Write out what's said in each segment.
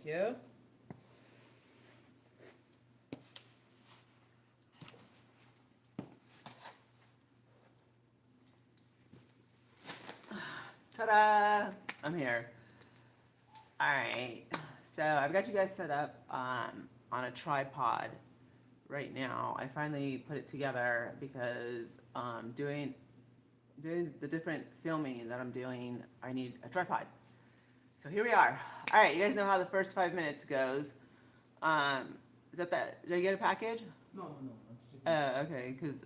Thank you. Ta-da! I'm here. Alright, so I've got you guys set up on a tripod right now. I finally put it together because doing the different filming that I'm doing, I need a tripod. So here we are. Alright, you guys know how the first 5 minutes goes. Is that? Did I get a package? No. I'm checking. Okay, because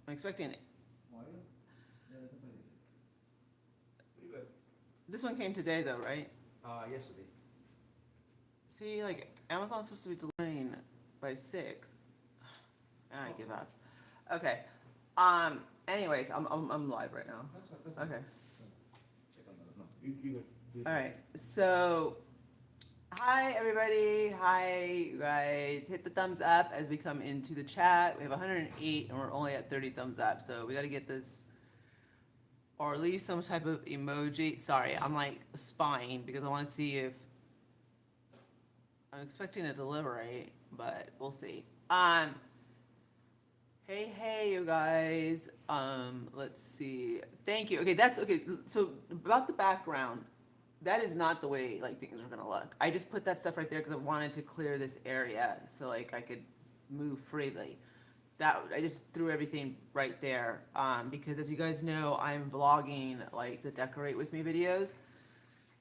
I'm expecting it. Why? Yeah, Good. This one came today though, right? yesterday. See, like, Amazon's supposed to be delivering by 6. I give up. Okay. Anyways, I'm live right now. That's fine. Okay. Check on that. No, you good. Alright, so hi everybody. Hi you guys. Hit the thumbs up as we come into the chat. We have 108 and we're only at 30 thumbs up, so we gotta get this, or leave some type of emoji. Sorry, I'm like spying because I want to see if I'm expecting a delivery, but we'll see. Hey, you guys. Let's see. Thank you. Okay, that's okay. So about the background, that is not the way like things are gonna look. I just put that stuff right there because I wanted to clear this area so like I could move freely. That I just threw everything right there. Because as you guys know, I'm vlogging like the decorate with me videos.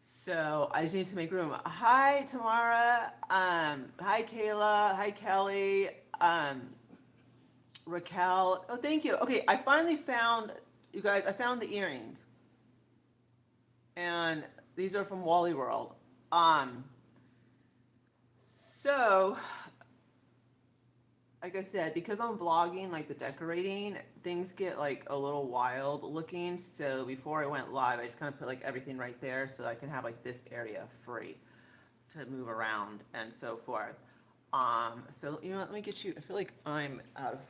So I just need to make room. Hi Tamara. Hi Kayla. Hi Kelly. Raquel. Oh, thank you. Okay, I finally found, you guys, I found the earrings. And these are from Wally World. So, like I said, because I'm vlogging, like the decorating, things get like a little wild looking. So before I went live, I just kind of put like everything right there so I can have like this area free to move around and so forth. So you know what, let me get you, I feel like I'm out of,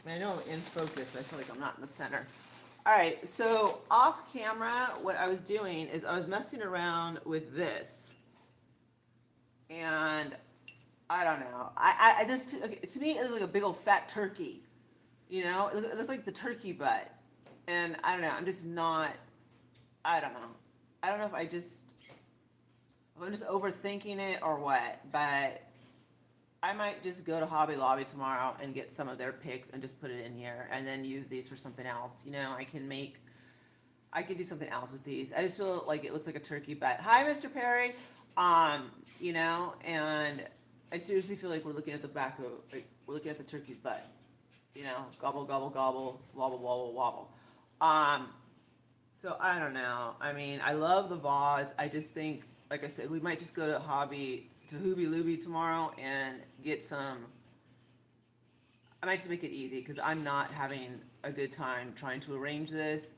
I mean, I know I'm in focus, but I feel like I'm not in the center. Alright, so off camera, what I was doing is I was messing around with this. And I don't know. This okay, to me it looks like a big old fat turkey. You know, it looks like the turkey butt. And I don't know. I'm just not. I don't know. I don't know if if I'm just overthinking it or what. But I might just go to Hobby Lobby tomorrow and get some of their picks and just put it in here and then use these for something else. You know, I could do something else with these. I just feel like it looks like a turkey butt. Hi, Mr. Perry. You know, and I seriously feel like we're looking at the back of, like, we're looking at the turkey's butt. You know, gobble, gobble, gobble, wobble, wobble, wobble. So I don't know. I mean, I love the vase. I just think, like I said, we might just go to Hobby Lobby tomorrow and get some. I might just make it easy because I'm not having a good time trying to arrange this.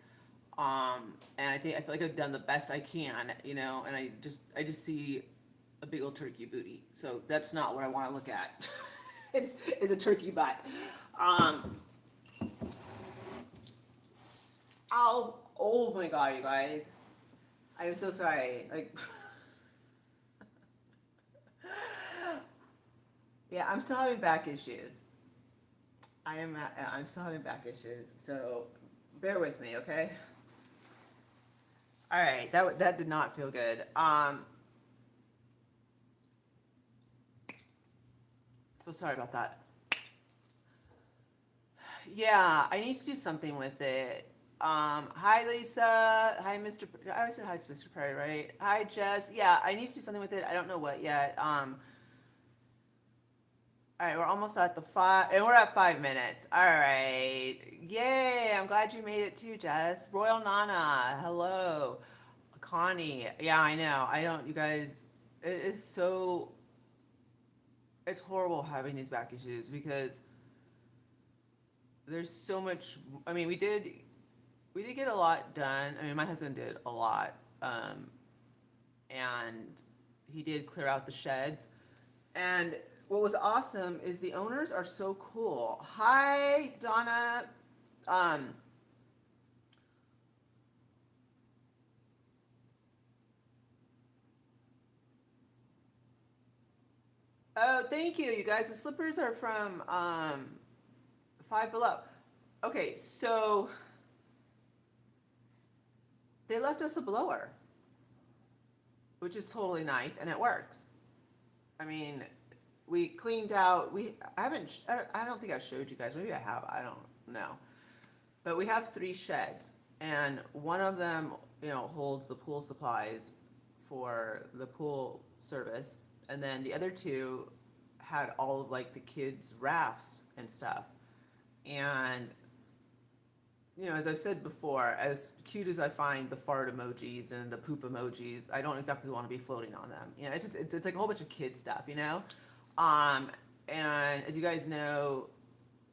And I feel like I've done the best I can, you know, and I just see a big old turkey booty. So that's not what I want to look at. It's a turkey butt. Oh my god, you guys. I am so sorry. Like, yeah, I'm still having back issues. I'm still having back issues. So bear with me, okay? All right, that did not feel good. So sorry about that. Yeah, I need to do something with it. Hi Lisa. Hi Mr. I always said hi to Mr. Perry, right? Hi Jess. Yeah, I need to do something with it. I don't know what yet. All right, we're almost at the 5, and we're at 5 minutes. All right, yay! I'm glad you made it too, Jess. Royal Nana, hello. Connie, yeah, I know. I don't. You guys, it is so. It's horrible having these back issues because there's so much. I mean, we did get a lot done. I mean, my husband did a lot, and he did clear out the sheds. And what was awesome is the owners are so cool. Hi, Donna. Um, Oh, thank you, you guys. The slippers are from Five Below. Okay, so they left us a blower, which is totally nice, and it works. I mean, we cleaned out. I haven't. I don't think I've showed you guys. Maybe I have. I don't know. But we have three sheds, and one of them, holds the pool supplies for the pool service, and then the other two had all of like the kids' rafts and stuff. And as I've said before, as cute as I find the fart emojis and the poop emojis, I don't exactly want to be floating on them. It's like a whole bunch of kid stuff. Um, and as you guys know,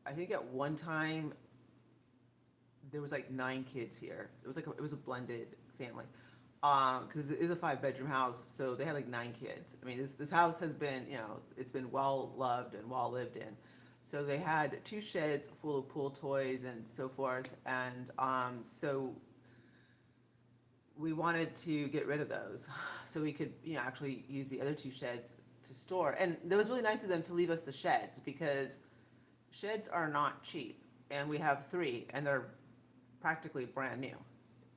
I think at one time there was like 9 kids here. It was a blended family. Because it is a 5-bedroom house, so they had like 9 kids. I mean, this house has been, it's been well loved and well lived in. So they had 2 sheds full of pool toys and so forth, and so we wanted to get rid of those, so we could, actually use the other 2 sheds to store. And it was really nice of them to leave us the sheds because sheds are not cheap, and we have 3, and they're practically brand new.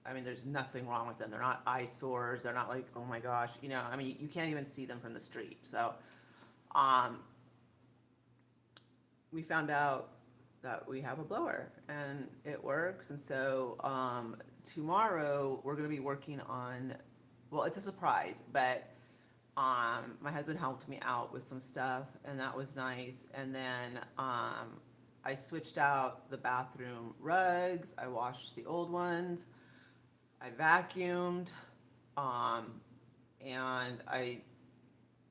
I mean, there's nothing wrong with them. They're not eyesores. They're not like, oh my gosh, I mean, you can't even see them from the street. So, um, we found out that we have a blower and it works. And so, tomorrow we're going to be working on, well, it's a surprise, but, my husband helped me out with some stuff and that was nice. And then, I switched out the bathroom rugs. I washed the old ones. I vacuumed, and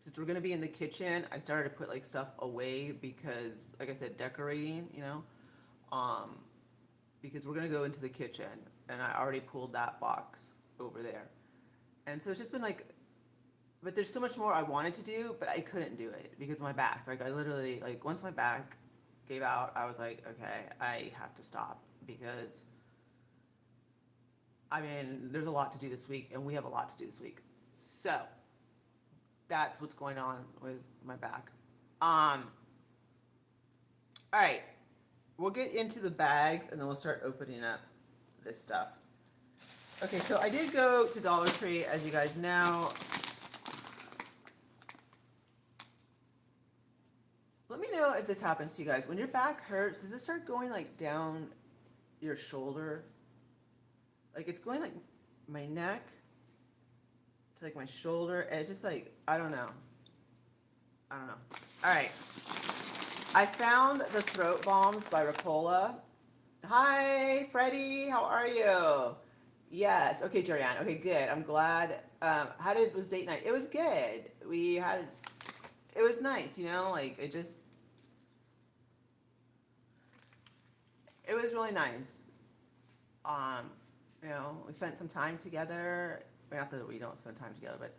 since we're gonna be in the kitchen, I started to put like stuff away because, like I said, decorating, because we're gonna go into the kitchen, and I already pulled that box over there, and so it's just been like, but there's so much more I wanted to do, but I couldn't do it because of my back. Like I literally, like once my back gave out, I was like, okay, I have to stop because I mean, there's a lot to do this week, and we have a lot to do this week. So that's what's going on with my back. All right, we'll get into the bags, and then we'll start opening up this stuff. Okay, so I did go to Dollar Tree, as you guys know. Let me know if this happens to you guys. When your back hurts, does it start going like down your shoulder? Like it's going like my neck to like my shoulder, and it's just like, I don't know. All right. I found the throat balms by Ricola. Hi, Freddie. How are you? Yes. Okay, Jorianne. Okay, good. I'm glad. Was date night? It was good. It was nice, like it was really nice. Um, we spent some time together. Not that we don't spend time together, but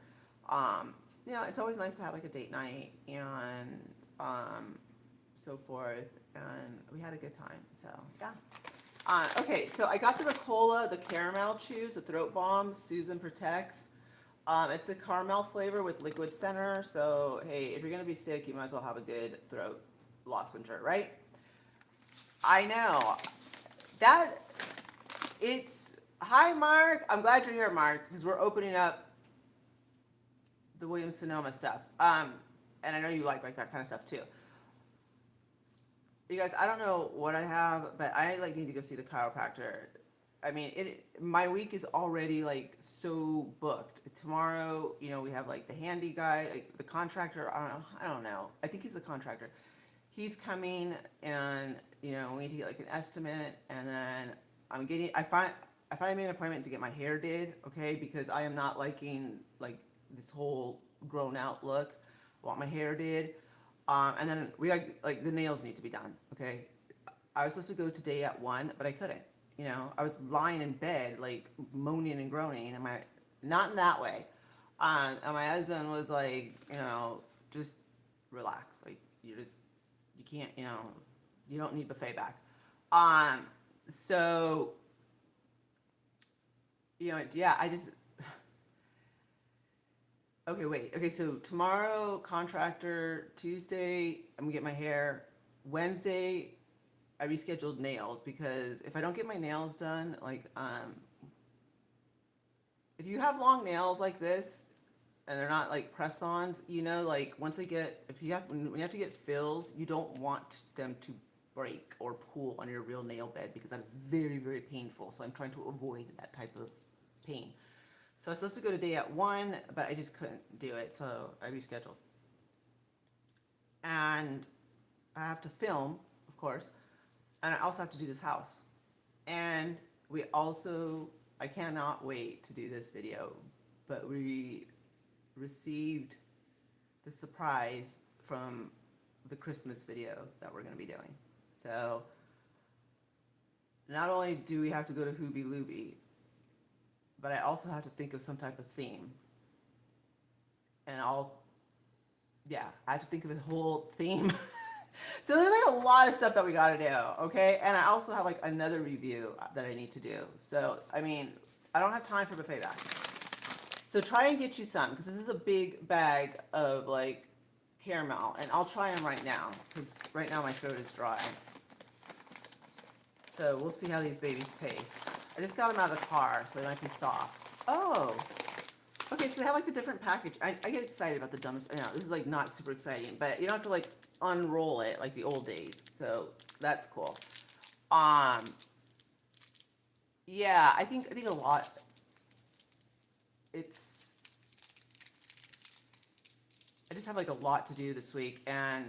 it's always nice to have like a date night and so forth. And we had a good time. So yeah. Okay, so I got the Ricola, the caramel chews, the throat balm, Susan Protects. It's a caramel flavor with liquid center. So hey, if you're gonna be sick, you might as well have a good throat lozenge, right? I know that it's. Hi, Mark. I'm glad you're here, Mark, because we're opening up the Williams Sonoma stuff. And I know you like that kind of stuff too. You guys, I don't know what I have, but I like need to go see the chiropractor. I mean, my week is already like so booked. Tomorrow, we have like the handy guy, like the contractor. I don't know. I think he's the contractor. He's coming, and we need to get like an estimate, and then I finally made an appointment to get my hair did, okay, because I am not liking like this whole grown out look. I want my hair did. And then we got like the nails need to be done, okay. I was supposed to go today at 1, but I couldn't. I was lying in bed like moaning and groaning, and not in that way. And my husband was like, just relax, like you can't, you don't need buffet back. So yeah, Okay, wait. Okay, so tomorrow, contractor. Tuesday, I'm gonna get my hair. Wednesday, I rescheduled nails because if I don't get my nails done, like, if you have long nails like this and they're not like press-ons, like once they get, if you have, when you have to get fills, you don't want them to break or pull on your real nail bed because that is very, very painful. So I'm trying to avoid that type of pain. So I was supposed to go today at 1, but I just couldn't do it, so I rescheduled. And I have to film, of course, and I also have to do this house. And we also, I cannot wait to do this video, but we received the surprise from the Christmas video that we're going to be doing. So not only do we have to go to Hooby Looby, but I also have to think of some type of theme. And yeah, I have to think of a whole theme. So there's like a lot of stuff that we gotta do, okay? And I also have like another review that I need to do. So, I mean, I don't have time for buffet bag. So try and get you some, because this is a big bag of like caramel, and I'll try them right now, because right now my throat is dry. So we'll see how these babies taste. I just got them out of the car, so they might be soft. Oh, okay, so they have like the different package. I get excited about the dumbest, I know, this is like not super exciting, but you don't have to like unroll it like the old days, so that's cool. Um, yeah, I think a lot, it's, I just have like a lot to do this week, and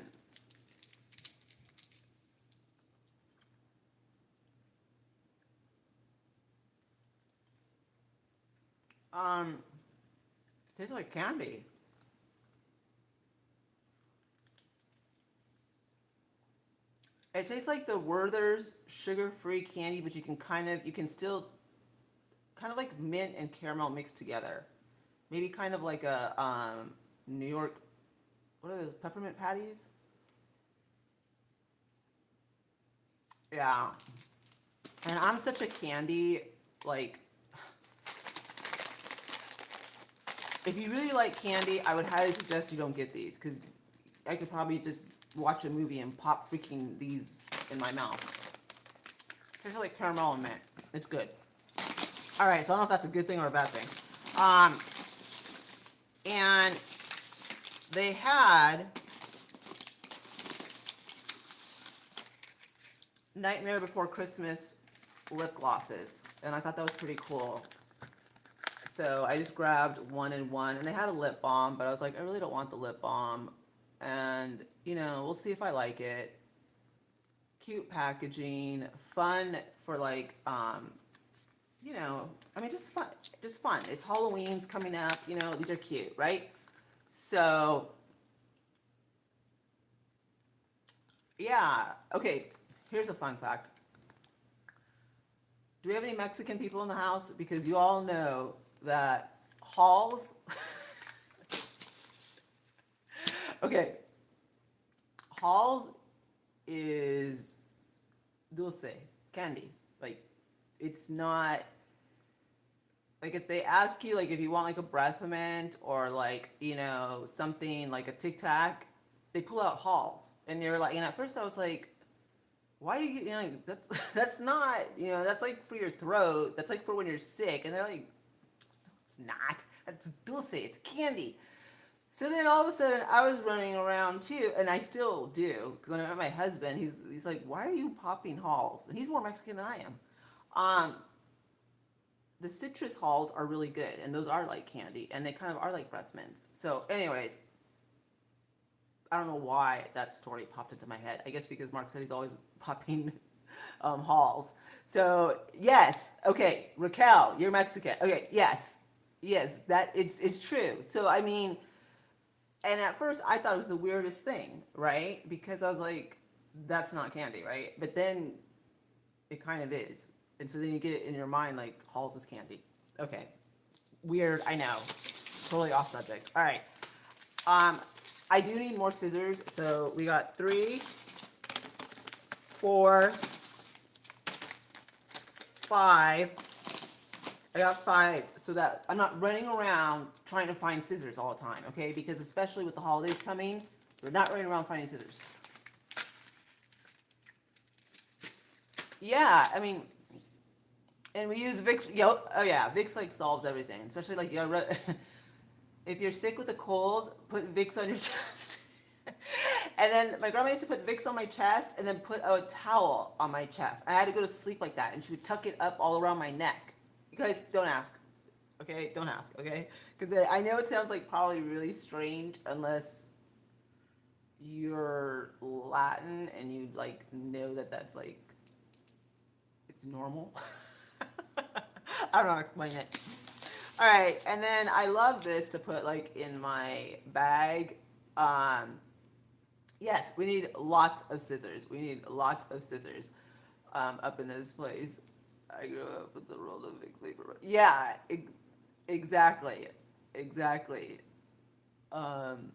it tastes like candy. It tastes like the Werther's sugar-free candy, but you can still kind of like mint and caramel mixed together. Maybe kind of like a New York, what are those, peppermint patties? Yeah. And I'm such a candy, like, if you really like candy, I would highly suggest you don't get these, because I could probably just watch a movie and pop freaking these in my mouth. Tastes like caramel and mint. It's good. Alright, so I don't know if that's a good thing or a bad thing. And they had Nightmare Before Christmas lip glosses, and I thought that was pretty cool. So I just grabbed one and one, and they had a lip balm, but I was like, I really don't want the lip balm, and we'll see if I like it. Cute packaging, fun for like, I mean, just fun. It's Halloween's coming up, these are cute, right? So, yeah, okay, here's a fun fact. Do we have any Mexican people in the house? Because you all know that Halls, okay, Halls is dulce, candy. Like, it's not, like if they ask you, like if you want like a breath mint or like, something like a Tic Tac, they pull out Halls. And you're like, and at first I was like, why are you, that's not, that's like for your throat. That's like for when you're sick. And they're like, it's not. That's dulce. It's candy. So then all of a sudden I was running around too, and I still do, because when I met my husband, he's like, why are you popping Halls? And he's more Mexican than I am. The citrus Halls are really good, and those are like candy, and they kind of are like breath mints. So anyways, I don't know why that story popped into my head. I guess because Mark said he's always popping Halls. So yes, okay, Raquel, you're Mexican. Okay, yes, that it's true. So I mean, and at first I thought it was the weirdest thing, right? Because I was like, that's not candy, right? But then it kind of is. And so then you get it in your mind like Halls is candy. Okay. Weird, I know. Totally off subject. All right. I do need more scissors. So we got 3, 4, 5, I got 5 so that I'm not running around trying to find scissors all the time, okay? Because especially with the holidays coming, we're not running around finding scissors. Yeah, I mean, and we use Vicks. Oh yeah, Vicks like solves everything. Especially like if you're sick with a cold, put Vicks on your chest. And then my grandma used to put Vicks on my chest and then put a towel on my chest. I had to go to sleep like that, and she would tuck it up all around my neck. You guys don't ask, okay? Don't ask, okay? Because I know it sounds like probably really strange unless you're Latin and you like know that that's like it's normal. I don't know how to explain it. All right, and then I love this to put like in my bag. Yes, we need lots of scissors. We need lots of scissors up in this place. I grew up with the roll of big sleeper. Yeah, exactly, exactly. Um,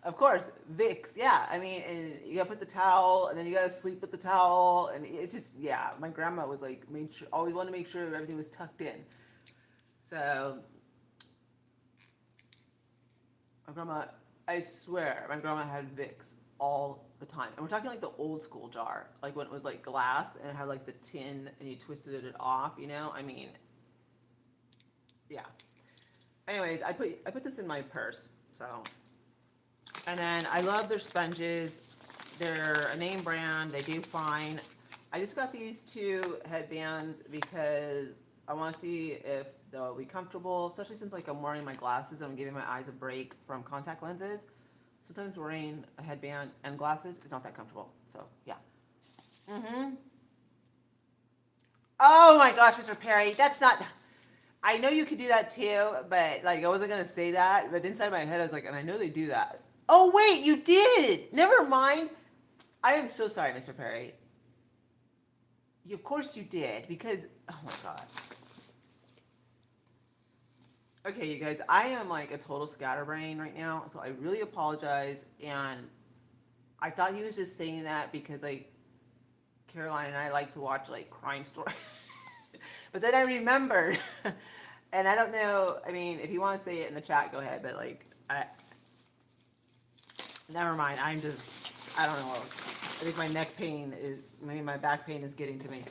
of course, Vicks. Yeah, I mean, and you gotta put the towel, and then you gotta sleep with the towel, and it's just yeah. My grandma was like made sure, always wanted to make sure everything was tucked in. So my grandma, I swear, my grandma had Vicks all the time, and we're talking like the old school jar, like when it was like glass and it had like the tin, and you twisted it off. You know, I mean, yeah. Anyways, I put this in my purse, so. And then I love their sponges. They're a name brand. They do fine. I just got these 2 headbands because I want to see if they'll be comfortable, especially since like I'm wearing my glasses and I'm giving my eyes a break from contact lenses. Sometimes wearing a headband and glasses is not that comfortable. So yeah. Oh my gosh, Mr. Perry, that's not. I know you could do that too, but like I wasn't gonna say that. But inside my head, I was like, and I know they do that. Oh wait, you did. Never mind. I am so sorry, Mr. Perry. Of course you did, because oh my god. Okay, you guys, I am like a total scatterbrain right now, so I really apologize. And I thought he was just saying that because like Caroline and I like to watch like crime stories. But then I remembered, and I don't know. I mean, if you want to say it in the chat, go ahead. But like, never mind. I don't know. I think my neck pain is, maybe my back pain is getting to me.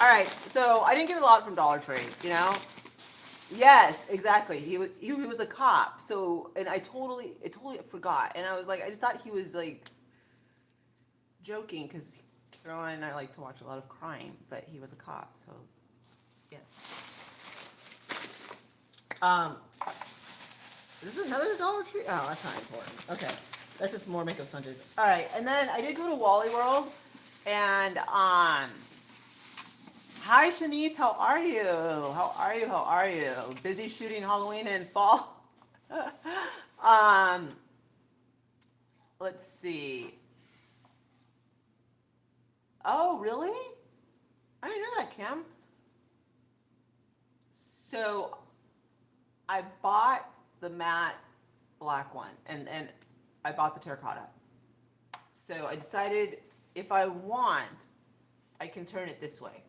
All right, so I didn't get a lot from Dollar Tree, you know. Yes, exactly. He was a cop. So, and I totally forgot, and I was like, I just thought he was like joking because Caroline and I like to watch a lot of crime, but he was a cop. So, yes. Um, this is another Dollar Tree. Oh, that's not important. Okay, that's just more makeup sponges. All right, and then I did go to Wally World, and hi Shanice, how are you? How are you? How are you? Busy shooting Halloween and fall. um, let's see. Oh, really? I didn't know that, Kim. So I bought the matte black one, and I bought the terracotta. So I decided if I want, I can turn it this way.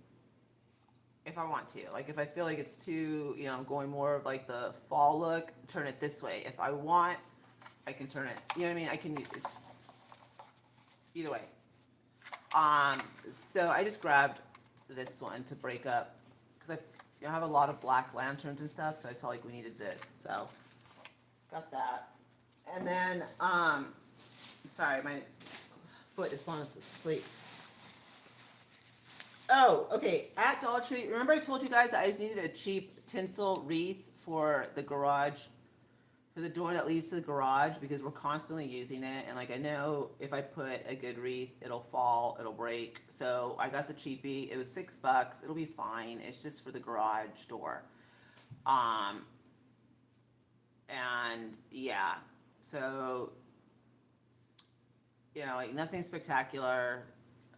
If I want to, like if I feel like it's too, going more of like the fall look, turn it this way. If I want, I can turn it. You know what I mean? I can. It's either way. So I just grabbed this one to break up because I have a lot of black lanterns and stuff, so I felt like we needed this. So got that, and then sorry, my foot is falling asleep. Oh, okay. At Dollar Tree, remember I told you guys that I just needed a cheap tinsel wreath for the garage, for the door that leads to the garage, because we're constantly using it, and like I know if I put a good wreath, it'll fall, it'll break. So I got the cheapie. It was $6. It'll be fine. It's just for the garage door. Um, and yeah, so like nothing spectacular.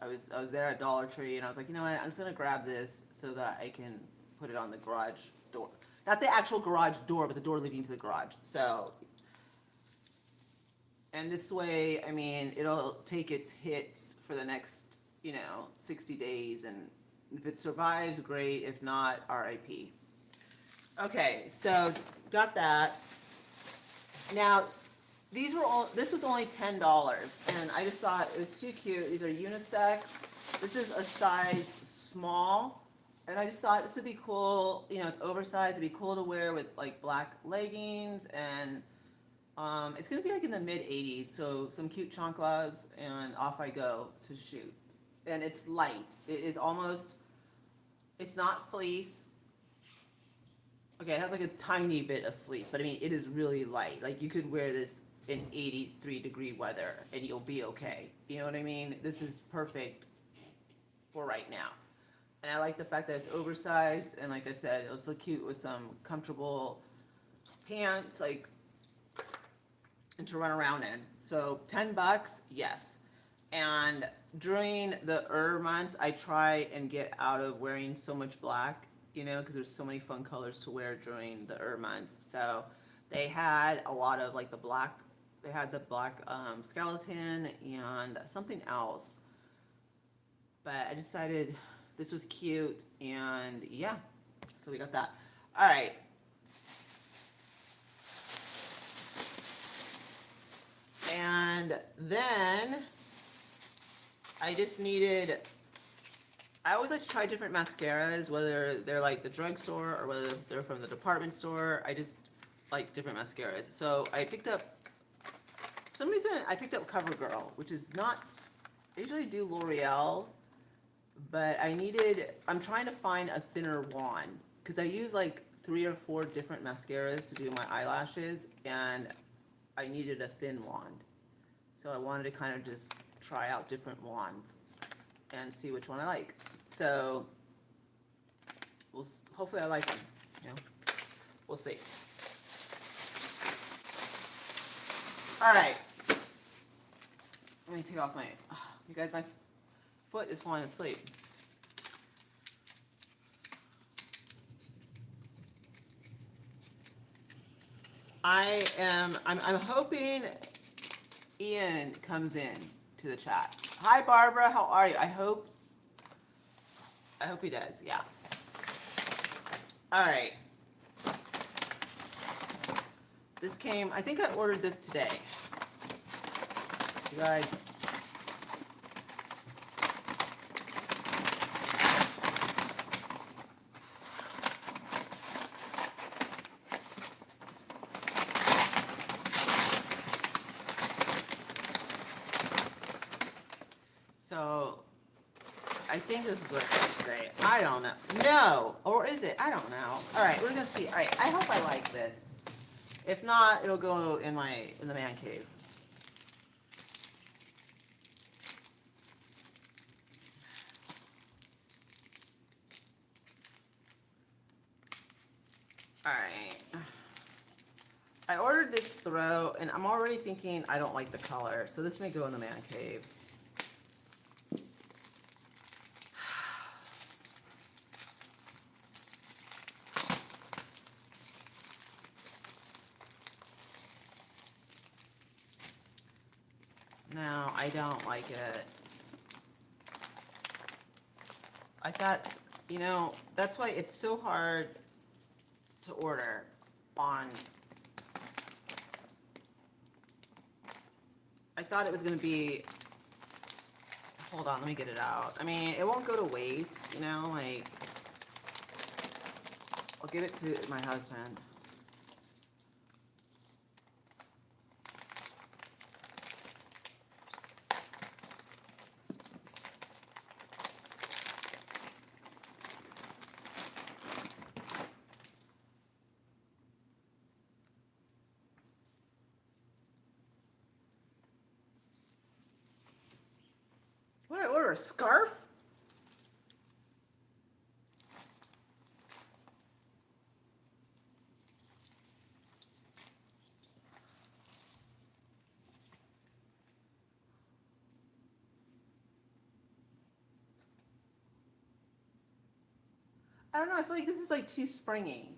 I was there at Dollar Tree, and I was like, you know what? I'm just gonna grab this so that I can put it on the garage door. Not the actual garage door, but the door leading to the garage. So, and this way, I mean, it'll take its hits for the next, 60 days, and If it survives, great. If not, RIP. Okay, so got that. Now, this was only $10, and I just thought it was too cute. These are unisex. This is a size small, and I just thought this would be cool. You know, it's oversized. It'd be cool to wear with like black leggings, and it's gonna be like in the mid 80s. So some cute chanclas, and off I go to shoot. And it's light. It is almost. It's not fleece. Okay, it has like a tiny bit of fleece, but I mean, it is really light. Like, you could wear this in 83-degree weather and you'll be okay. You know what I mean? This is perfect for right now. And I like the fact that it's oversized, and like I said, it'll look cute with some comfortable pants, like, and to run around in. So $10, yes. And during the months, I try and get out of wearing so much black, you know, because there's so many fun colors to wear during the months. So they had a lot of like the black. They had the black skeleton and something else. But I decided this was cute, and yeah, so we got that. All right. And then I just needed, I always like to try different mascaras, whether they're like the drugstore or whether they're from the department store. I just like different mascaras. So I picked up, for some reason, I picked up CoverGirl, which is not, I usually do L'Oreal, but I'm trying to find a thinner wand, because I use like 3 or 4 different mascaras to do my eyelashes, and I needed a thin wand. So I wanted to kind of just try out different wands and see which one I like. So hopefully I like them, you know, we'll see. All right, let me take off my, you guys, my foot is falling asleep. I'm hoping Ian comes in to the chat. Hi Barbara, how are you? I hope he does, yeah. All right. This came, I think I ordered this today. You guys. So, I think this is what it is today. I don't know. No! Or is it? I don't know. Alright, we're gonna see. Alright, I hope I like this. If not, it'll go in the man cave. Alright. I ordered this throw, and I'm already thinking I don't like the color, so this may go in the man cave. No, I don't like it. I thought, you know, that's why it's so hard to order on. I thought it was going to be, hold on, let me get it out. I mean, it won't go to waste, you know, like, I'll give it to my husband. What did I order, a scarf? I don't know, I feel like this is like too springy.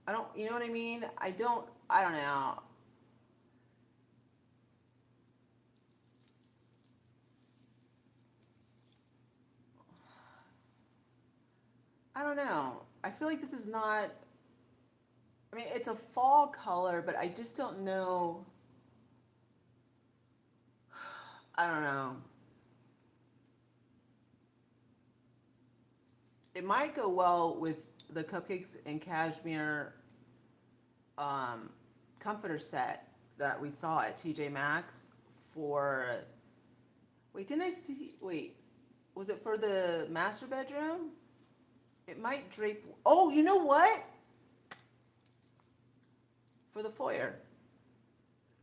I don't, you know what I mean? I don't know. I don't know. I feel like this is not, I mean, it's a fall color, but I just don't know. I don't know. It might go well with the cupcakes and cashmere comforter set that we saw at TJ Maxx for. Wait, didn't I see? Wait, was it for the master bedroom? It might drape. Oh, you know what? For the foyer.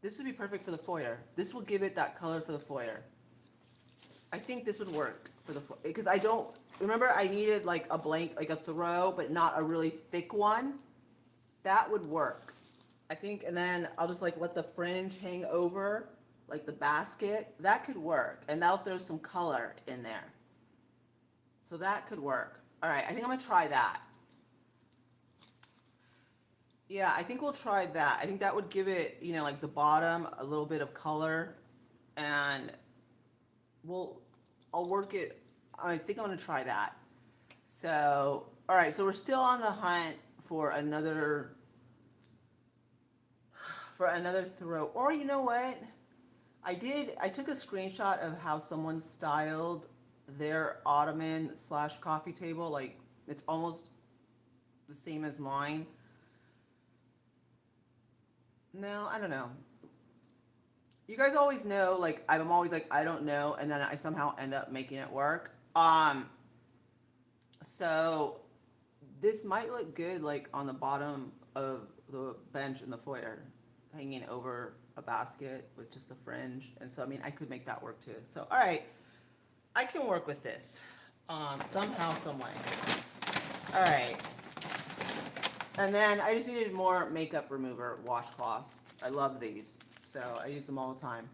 This would be perfect for the foyer. This will give it that color for the foyer. I think this would work for the foyer because I don't remember I needed like a blank, like a throw, but not a really thick one. That would work. I think, and then I'll just like let the fringe hang over like the basket. That could work, and that'll throw some color in there. So that could work. All right, I think I'm gonna try that. Yeah, I think we'll try that. I think that would give it, you know, like the bottom a little bit of color, and we'll, I'll work it. I think I'm gonna try that. So, all right, so we're still on the hunt for another throw. Or you know what? I took a screenshot of how someone styled their ottoman slash coffee table. Like, it's almost the same as mine. No, I don't know. You guys always know, like, I'm always like, I don't know, and then I somehow end up making it work. So this might look good, like, on the bottom of the bench in the foyer, hanging over a basket with just the fringe. And so, I mean, I could make that work too. So, all right, I can work with this, somehow, some way. All right. And then I just needed more makeup remover washcloths. I love these, so I use them all the time.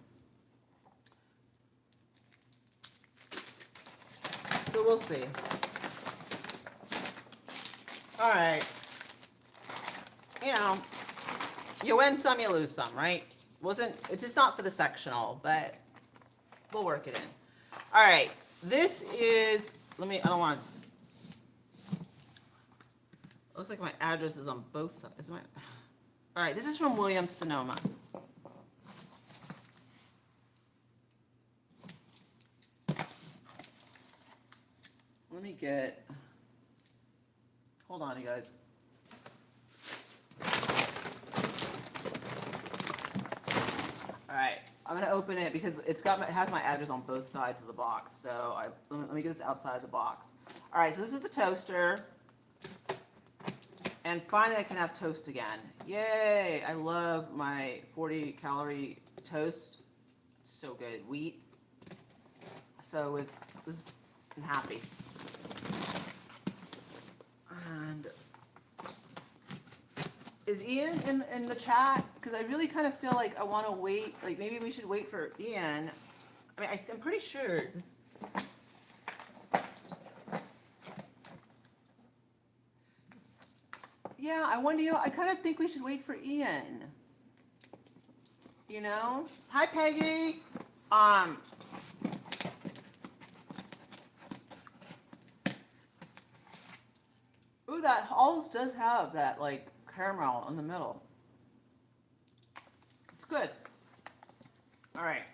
So we'll see. All right. You know, you win some, you lose some, right? It's just not for the sectional, but we'll work it in. All right. This is, I don't want to. Looks like my address is on both sides. All right, this is from Williams Sonoma. Let me get, hold on, you guys. All right, I'm gonna open it because it has my address on both sides of the box. So let me get this outside of the box. All right, so this is the toaster. And finally I can have toast again. Yay! I love my 40-calorie toast. It's so good. Wheat. So with this, I'm happy. And is Ian in the chat? Because I really kind of feel like I want to wait. Like maybe we should wait for Ian. I mean, I'm pretty sure. Yeah, I wonder, I kind of think we should wait for Ian. You know? Hi, Peggy. Ooh, that Halls does have that, like, caramel in the middle. It's good. All right.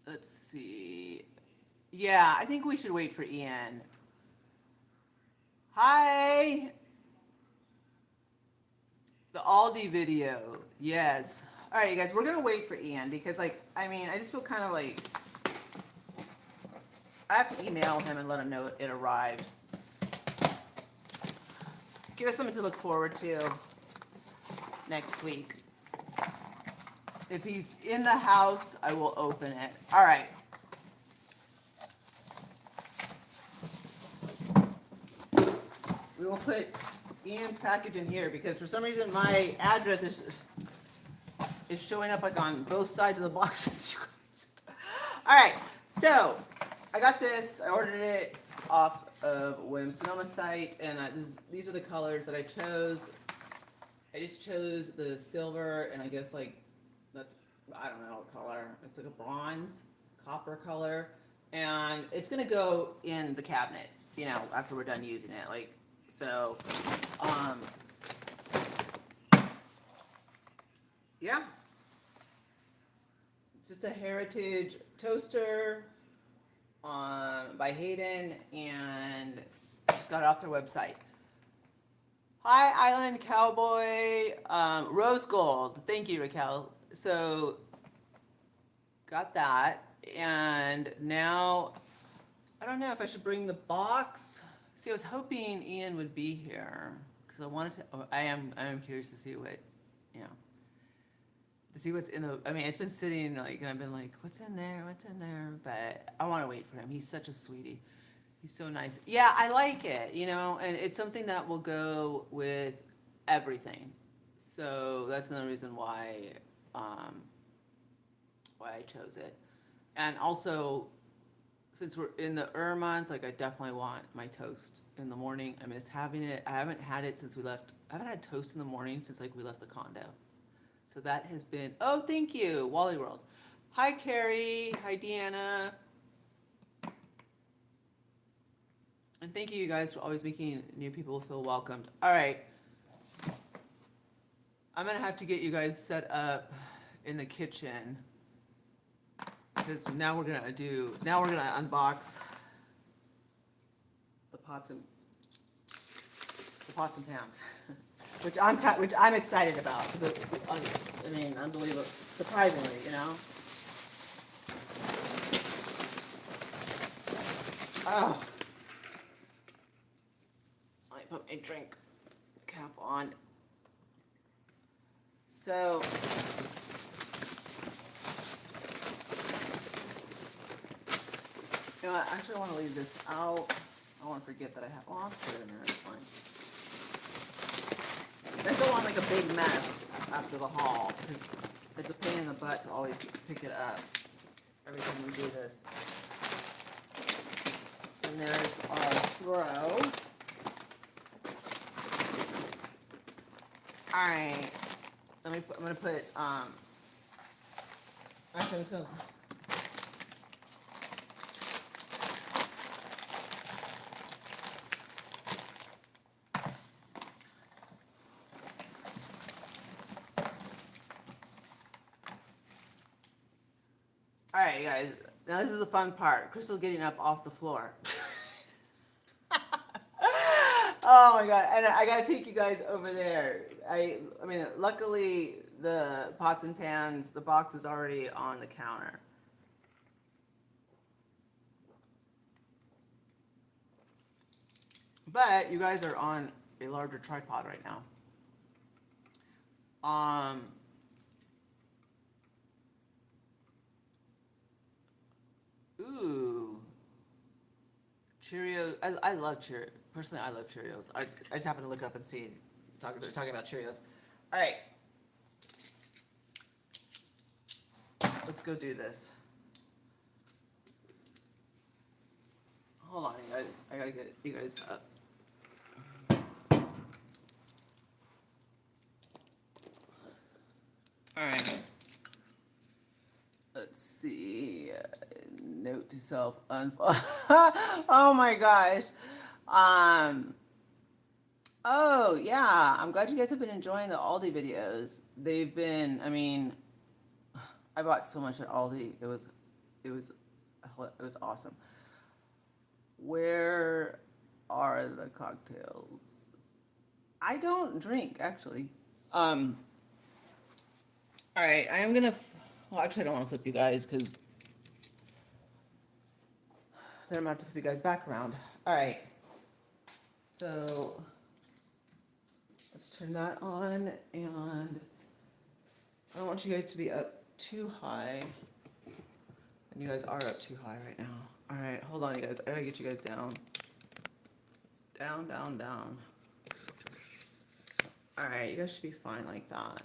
Let's see. Yeah, I think we should wait for Ian. Hi! The Aldi video. Yes. All right, you guys, we're going to wait for Ian because, like, I mean, I just feel kind of like I have to email him and let him know it arrived. Give us something to look forward to next week. If he's in the house, I will open it. All right. We will put Ian's package in here because for some reason my address is showing up like on both sides of the boxes. All right, so I got this. I ordered it off of Williams Sonoma site, and these are the colors that I chose. I just chose the silver, and I guess like that's, I don't know what color. it's like a bronze, copper color, and it's gonna go in the cabinet, you know, after we're done using it, like, so, yeah. It's just a heritage toaster, by Hayden, and just got it off their website. Hi, Island Cowboy, Rose Gold. Thank you, Raquel. So, got that, and now I don't know if I should bring the box. See, I was hoping Ian would be here because I wanted to. Oh, I am curious to see what, you know, to see what's in the. I mean, it's been sitting like, and I've been like, what's in there? What's in there? But I want to wait for him. He's such a sweetie. He's so nice. Yeah, I like it, you know, and it's something that will go with everything. So that's another reason why I chose it. And also, since we're in the months, like I definitely want my toast in the morning. I miss having it. I haven't had it since we left. I haven't had toast in the morning since like we left the condo. So that has been. Oh, thank you, Wally World. Hi, Carrie. Hi, Deanna. And thank you guys for always making new people feel welcomed. All right. I'm going to have to get you guys set up in the kitchen. Because now we're going to unbox the pots and pans. which I'm excited about. I mean, unbelievable. Surprisingly, you know. Oh. Put my drink cap on. So, you know what, actually I want to leave this out. I want to forget that I have, well, I'll put it in there, it's fine. I just don't want like a big mess after the haul, because it's a pain in the butt to always pick it up every time we do this. And there's our throw. Alright, I'm gonna put, actually I'm just gonna, alright you guys, now this is the fun part, Crystal getting up off the floor. Oh my god, and I gotta take you guys over there. I mean, luckily the pots and pans, the box is already on the counter. But you guys are on a larger tripod right now. Ooh. Cheerios. I love Cheerios. Personally, I love Cheerios. I just happened to look up and see they're talking about Cheerios. All right. Let's go do this. Hold on, you guys. I gotta get you guys up. All right. Let's see. Note to self: unfollow. Oh my gosh. Oh yeah. I'm glad you guys have been enjoying the Aldi videos. They've been. I mean, I bought so much at Aldi. It was awesome. Where are the cocktails? I don't drink actually. All right. I am gonna. Well, actually, I don't want to flip you guys because then I'm going to have to flip you guys back around. All right. So let's turn that on, and I don't want you guys to be up too high. And you guys are up too high right now. All right, hold on, you guys. I gotta get you guys down. Down, down, down. All right, you guys should be fine like that.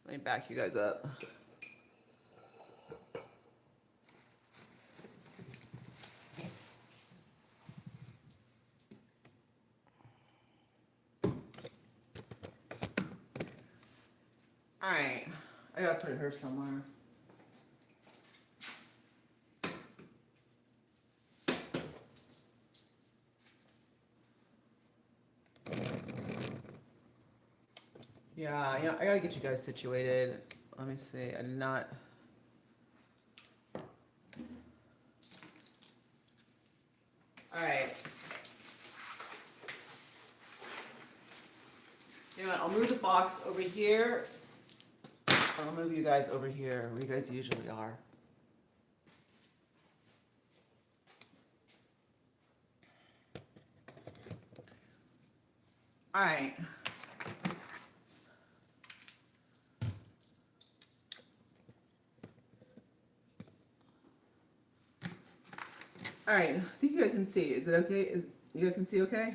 Let me back you guys up. All right, I gotta put her somewhere. Yeah, I gotta get you guys situated. Let me see. I did not. All right. You know what? I'll move the box over here. I'll move you guys over here, where you guys usually are. All right. All right. I think you guys can see. Is it okay? You guys can see okay?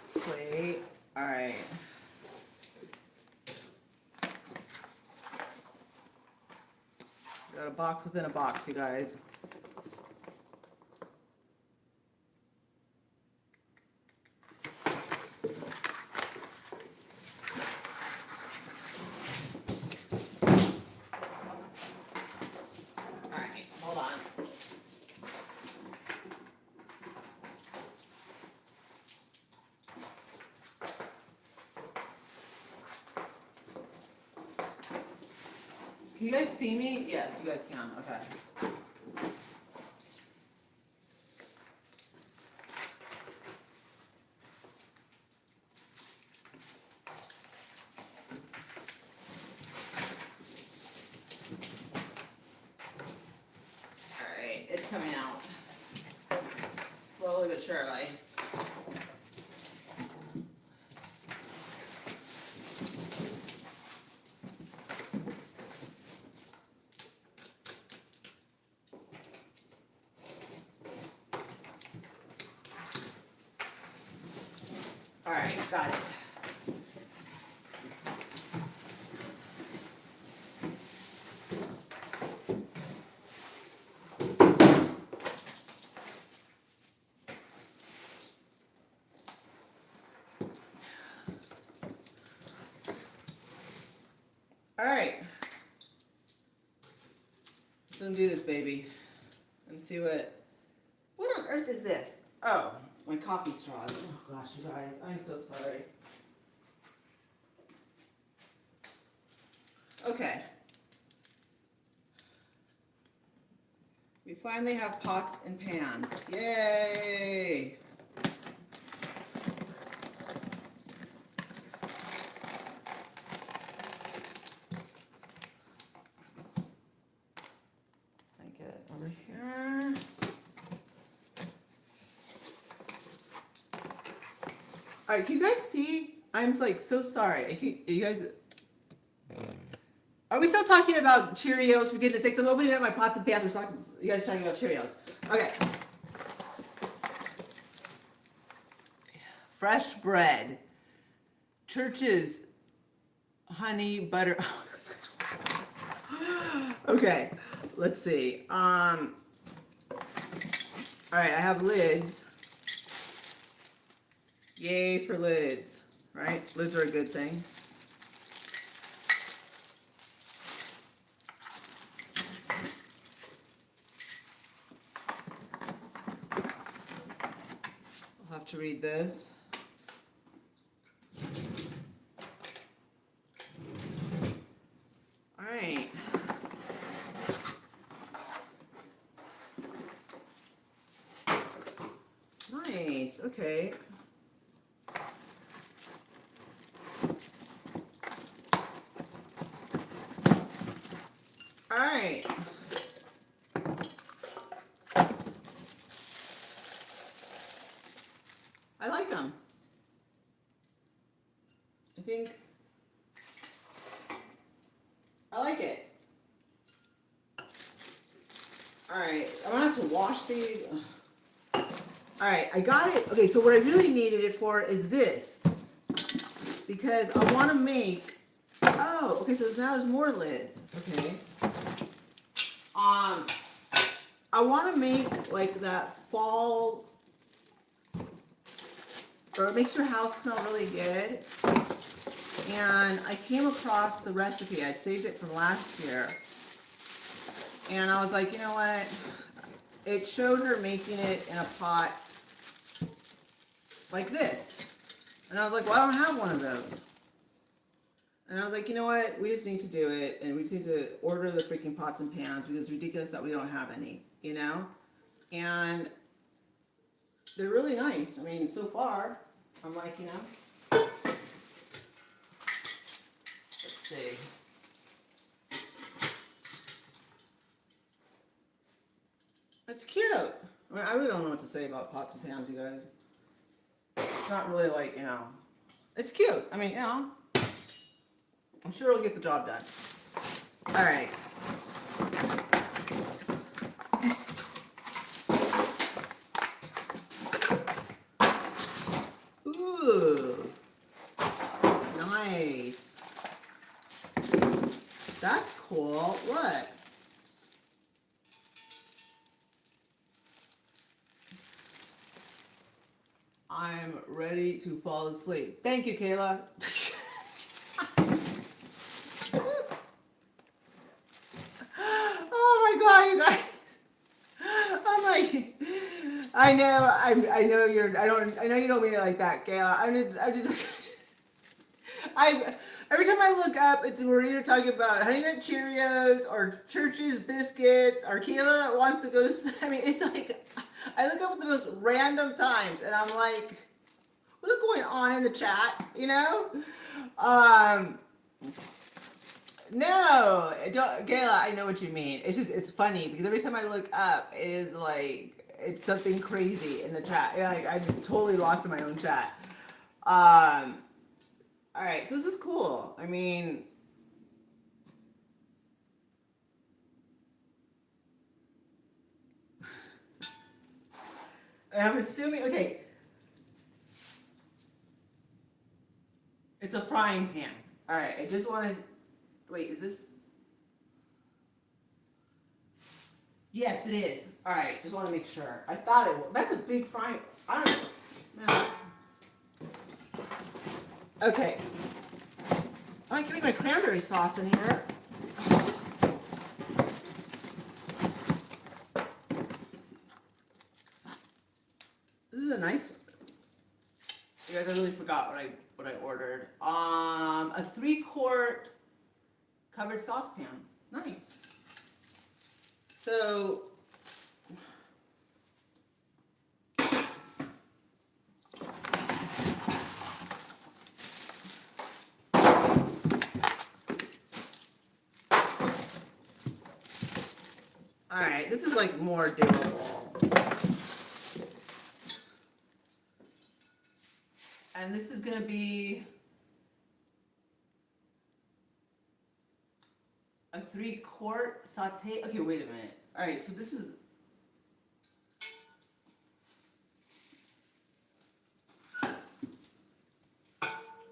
Sweet. All right. Got a box within a box, you guys. All right, hold on. Can you guys see me? Yes, you guys can. Okay. All right, it's coming out. Slowly but surely. All right, got it. All right. Let's undo this baby and see what on earth is this? Oh, my coffee straws. Oh gosh, you guys, I'm so sorry. Okay. We finally have pots and pans. Yay! Let me get it over here. All right, can you guys see? I'm like so sorry. You guys. Are we still talking about Cheerios? For goodness sakes, I'm opening up my pots and pans. You guys are talking about Cheerios. Okay. Fresh bread. Church's honey butter. Okay, let's see. All right, I have lids. Yay for lids, right? Lids are a good thing. I'll have to read this. All right. Nice, okay. All right. I like them. I think I like it. All right, I'm gonna have to wash these. All right, I got it. Okay, so what I really needed it for is this, because I want to make. Oh, okay. So now there's more lids. Okay. I want to make like that fall or it makes your house smell really good. And I came across the recipe. I'd saved it from last year. And I was like, you know what? It showed her making it in a pot like this. And I was like, well, I don't have one of those. And I was like, you know what? We just need to do it. And we just need to order the freaking pots and pans because it's ridiculous that we don't have any, you know? And they're really nice. I mean, so far, I'm like, you know. Let's see. It's cute. I mean, I really don't know what to say about pots and pans, you guys. It's not really like, you know, it's cute. I mean, you know, I'm sure it'll get the job done. All right. Ooh, nice. That's cool. What? I'm ready to fall asleep. Thank you, Kayla. Oh my God, you guys. I'm like, I know I know you don't mean it like that, Kayla. I'm just, every time I look up, we're either talking about Honey Nut Cheerios or Church's biscuits, or Kayla wants to go to, I mean, it's like, I look up at the most random times, and I'm like, what is going on in the chat, you know? No, don't, Kayla, I know what you mean. It's just, it's funny, because every time I look up, it is like, it's something crazy in the chat. Like, I'm totally lost in my own chat. Alright, so this is cool. I mean, I'm assuming, okay, it's a frying pan. Alright, I just wanted, wait, is this? Yes, it is. Alright, just want to make sure. I thought it was. That's a big frying, I don't know. No. Okay. I'm getting my cranberry sauce in here. This is a nice one. You guys, I really forgot what I ordered. A 3-quart covered saucepan. Nice. So alright, this is like more doable. And this is gonna be a 3-quart saute. Okay, wait a minute. Alright, so this is,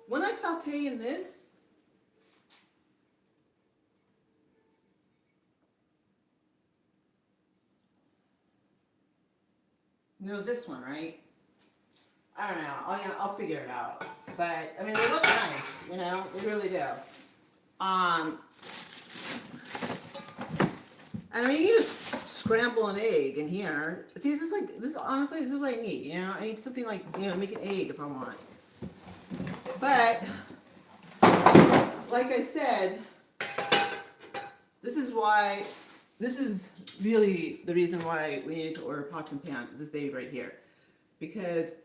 when I saute in this, no, this one, right? I don't know. I'll figure it out. But I mean, they look nice. You know, they really do. And I mean, you just scramble an egg in here. See, this is like this. Honestly, this is what I need. You know, I need something like, you know, make an egg if I want. But like I said, this is why. This is really the reason why we needed to order pots and pans. Is this baby right here, because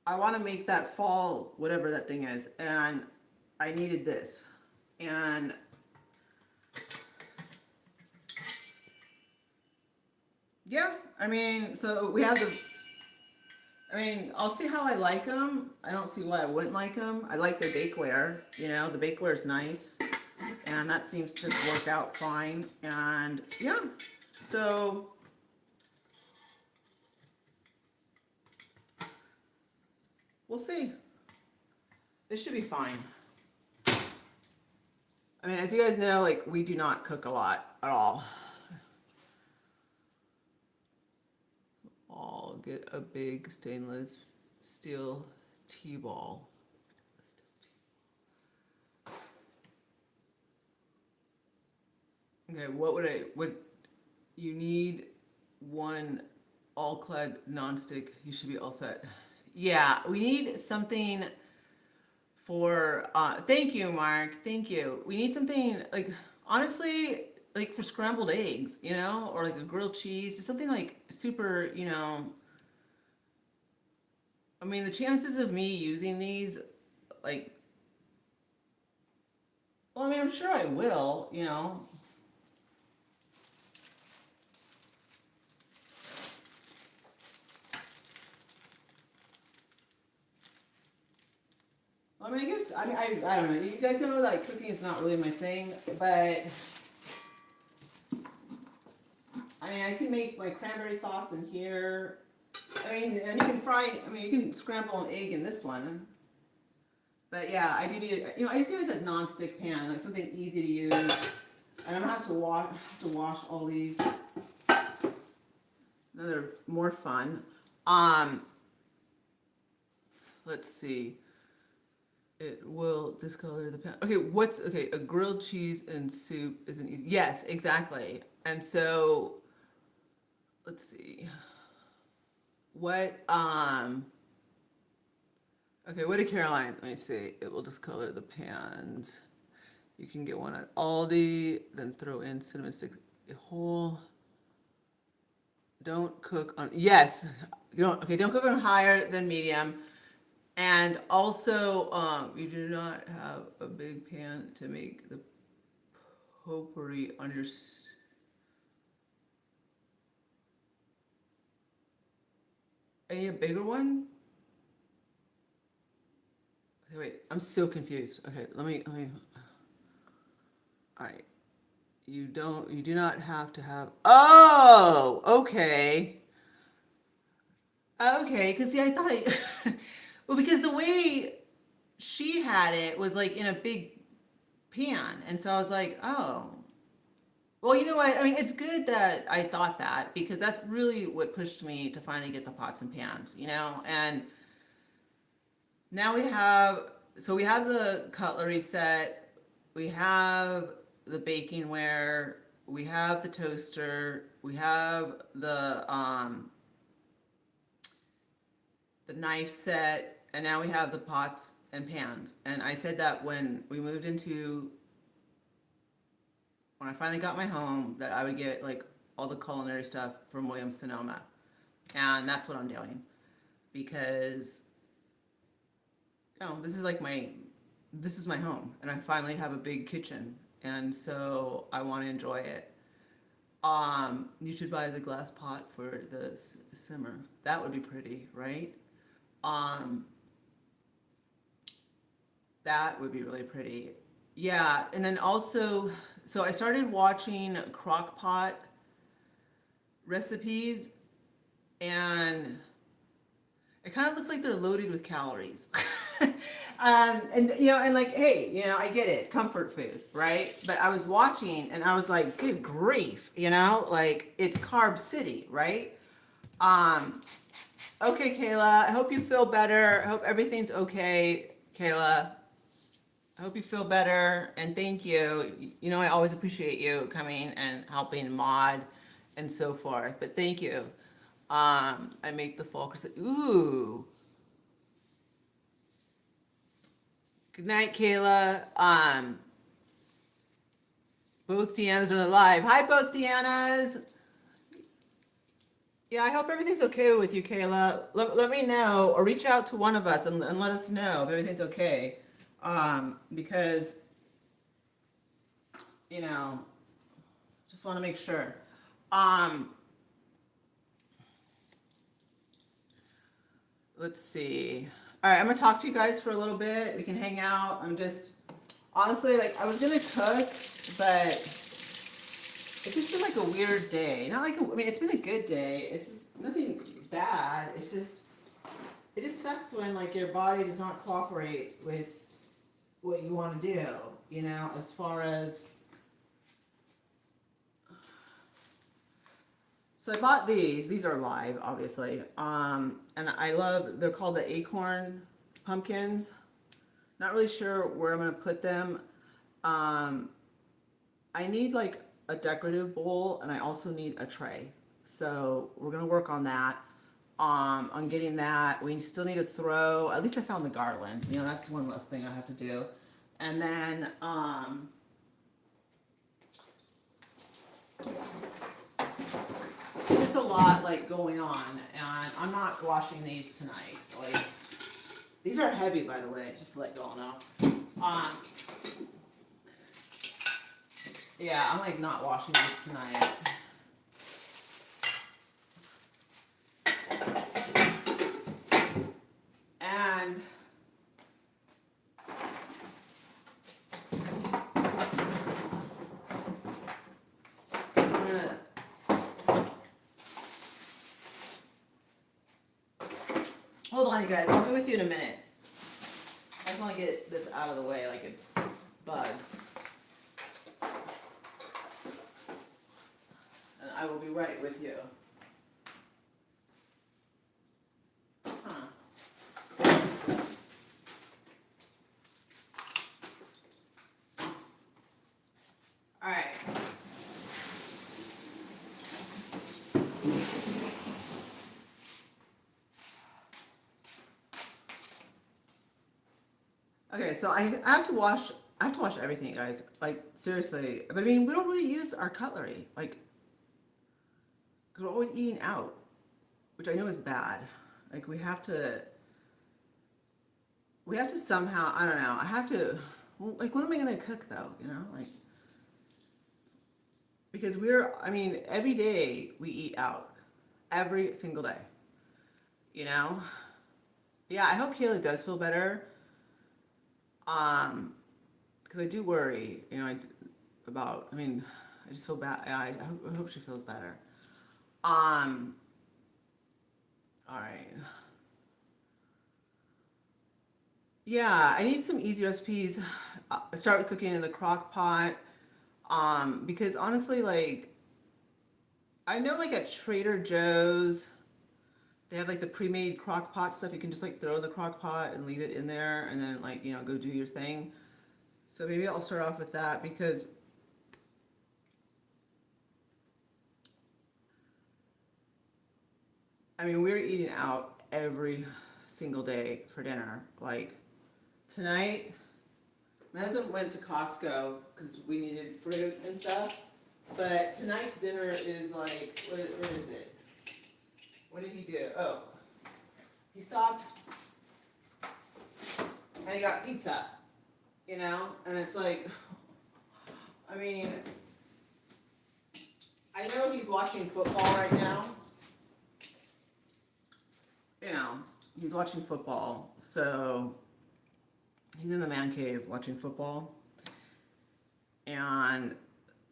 I want to make that fall, whatever that thing is, and I needed this. And yeah, I mean, so we have the, I mean, I'll see how I like them. I don't see why I wouldn't like them. I like the bakeware, you know, the bakeware is nice, and that seems to work out fine. And yeah, so we'll see. This should be fine. I mean, as you guys know, like, we do not cook a lot at all. I'll get a big stainless steel T-ball. Okay, what you need one all-clad nonstick, you should be all set. Yeah, we need something for, thank you, Mark, thank you. We need something, like, honestly, like for scrambled eggs, or like a grilled cheese, something like super, I mean, the chances of me using these, like, well, I mean, I'm sure I will. I mean, I guess, I don't know. You guys know, like, cooking is not really my thing, but I mean, I can make my cranberry sauce in here. I mean, and you can you can scramble an egg in this one. But yeah, I do need, I just need like a non-stick pan, like something easy to use. And I'm gonna have to wash all these. Then they're more fun. Let's see. It will discolor the pan. Okay, a grilled cheese and soup isn't easy. Yes, exactly. And so, let's see. What did Caroline, let me see. It will discolor the pans. You can get one at Aldi, then throw in cinnamon sticks whole. Don't cook on, yes, don't cook on higher than medium. And also, you do not have a big pan to make the potpourri on your. I need a bigger one. Okay, wait, I'm so confused. Okay, let me. All right, you do not have to have. Oh, okay. Okay, because see, I thought, well, because the way she had it was like in a big pan, and so I was like, oh, well, you know what? I mean, it's good that I thought that because that's really what pushed me to finally get the pots and pans, and now we have the cutlery set, we have the baking ware, we have the toaster, we have the knife set, and now we have the pots and pans. And I said that when I finally got my home, that I would get like all the culinary stuff from Williams Sonoma. And that's what I'm doing. Because, this is my home. And I finally have a big kitchen. And so I want to enjoy it. You should buy the glass pot for the simmer. That would be pretty, right? That would be really pretty. Yeah, and then also, so I started watching crock pot recipes, and it kind of looks like they're loaded with calories. And like, hey, I get it, comfort food, right? But I was watching, and I was like, good grief, like it's Carb City, right? Okay, Kayla, I hope you feel better. I hope everything's okay, Kayla. I hope you feel better, and thank you. I always appreciate you coming and helping mod and so forth, but thank you. I make the fall crusade. Ooh. Good night, Kayla. Both Deannas are alive. Hi, both Deannas. Yeah, I hope everything's okay with you, Kayla. Let me know, or reach out to one of us and let us know if everything's okay. Because, just want to make sure. Let's see. All right, I'm gonna talk to you guys for a little bit. We can hang out. I'm just, honestly, like, I was gonna cook, but it's just been like a weird day. Not like, I mean, it's been a good day. It's just nothing bad. It just sucks when, like, your body does not cooperate with what you want to do, as far as, So I bought these. These are live, obviously. And I love, they're called the acorn pumpkins. Not really sure where I'm gonna put them. Um, I need like a decorative bowl and I also need a tray. So we're gonna work on that. On getting that. We still need to throw, at least I found the garland. You know, that's one less thing I have to do. And then, just a lot like going on, and I'm not washing these tonight. Like, these are heavy, by the way, just to let y'all know. Yeah, I'm like not washing these tonight. And so I'm gonna, hold on, you guys. I'll be with you in a minute. I just want to get this out of the way, like it bugs. And I will be right with you. Huh. All right. Okay, so I have to wash. I have to wash everything, guys. Like, seriously. I mean, we don't really use our cutlery, like, because we're always eating out, which I know is bad. Like, we have to somehow. I don't know. I have to. Well, like, what am I gonna cook though? You know, like, because we're. I mean, every day we eat out, every single day. You know. Yeah, I hope Kayla does feel better. Because I do worry, you know, about. I mean, I just feel bad. I hope she feels better. Um. All right. Yeah, I need some easy recipes. Start with cooking in the crock pot. Because honestly, like, I know like at Trader Joe's, they have like the pre-made crock pot stuff. You can just like throw in the crock pot and leave it in there and then like, you know, go do your thing. So maybe I'll start off with that because I mean, we're eating out every single day for dinner. Like tonight, my husband went to Costco because we needed fruit and stuff. But tonight's dinner is like, where is it? What did he do? Oh, he stopped and he got pizza, you know? And it's like, I mean, I know he's watching football right now. You know, he's watching football, so he's in the man cave watching football. And,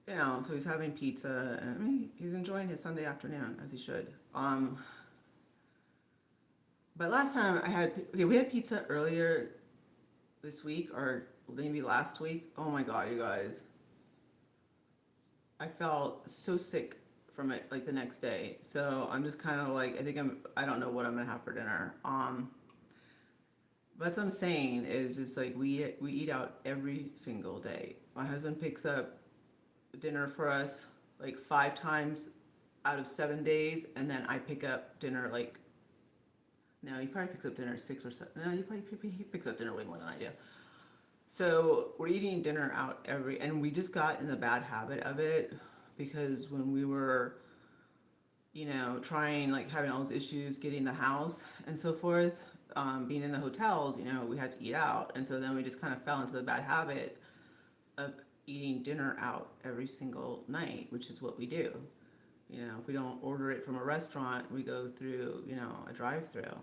you know, so he's having pizza, and I mean, he's enjoying his Sunday afternoon, as he should. But last time we had pizza earlier this week, or maybe last week. Oh my God, you guys. I felt so sick from it like the next day. So I'm just kind of like, I don't know what I'm gonna have for dinner. But what I'm saying is just like we eat out every single day. My husband picks up dinner for us like 5 times out of 7 days, and then I pick up dinner like, no, he probably picks up dinner 6 or 7. No, he picks up dinner way more than I do. So we're eating dinner out and we just got in the bad habit of it because when we were, you know, trying, like having all those issues getting the house and so forth, being in the hotels, you know, we had to eat out. And so then we just kind of fell into the bad habit of eating dinner out every single night, which is what we do. You know, if we don't order it from a restaurant, we go through, you know, a drive-through.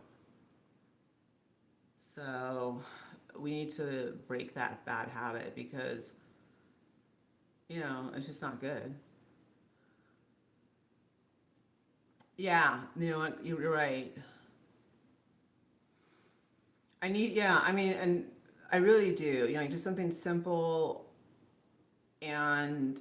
So we need to break that bad habit because, you know, it's just not good. Yeah, you know what, you're right. Yeah, I mean, and I really do, you know, like just something simple and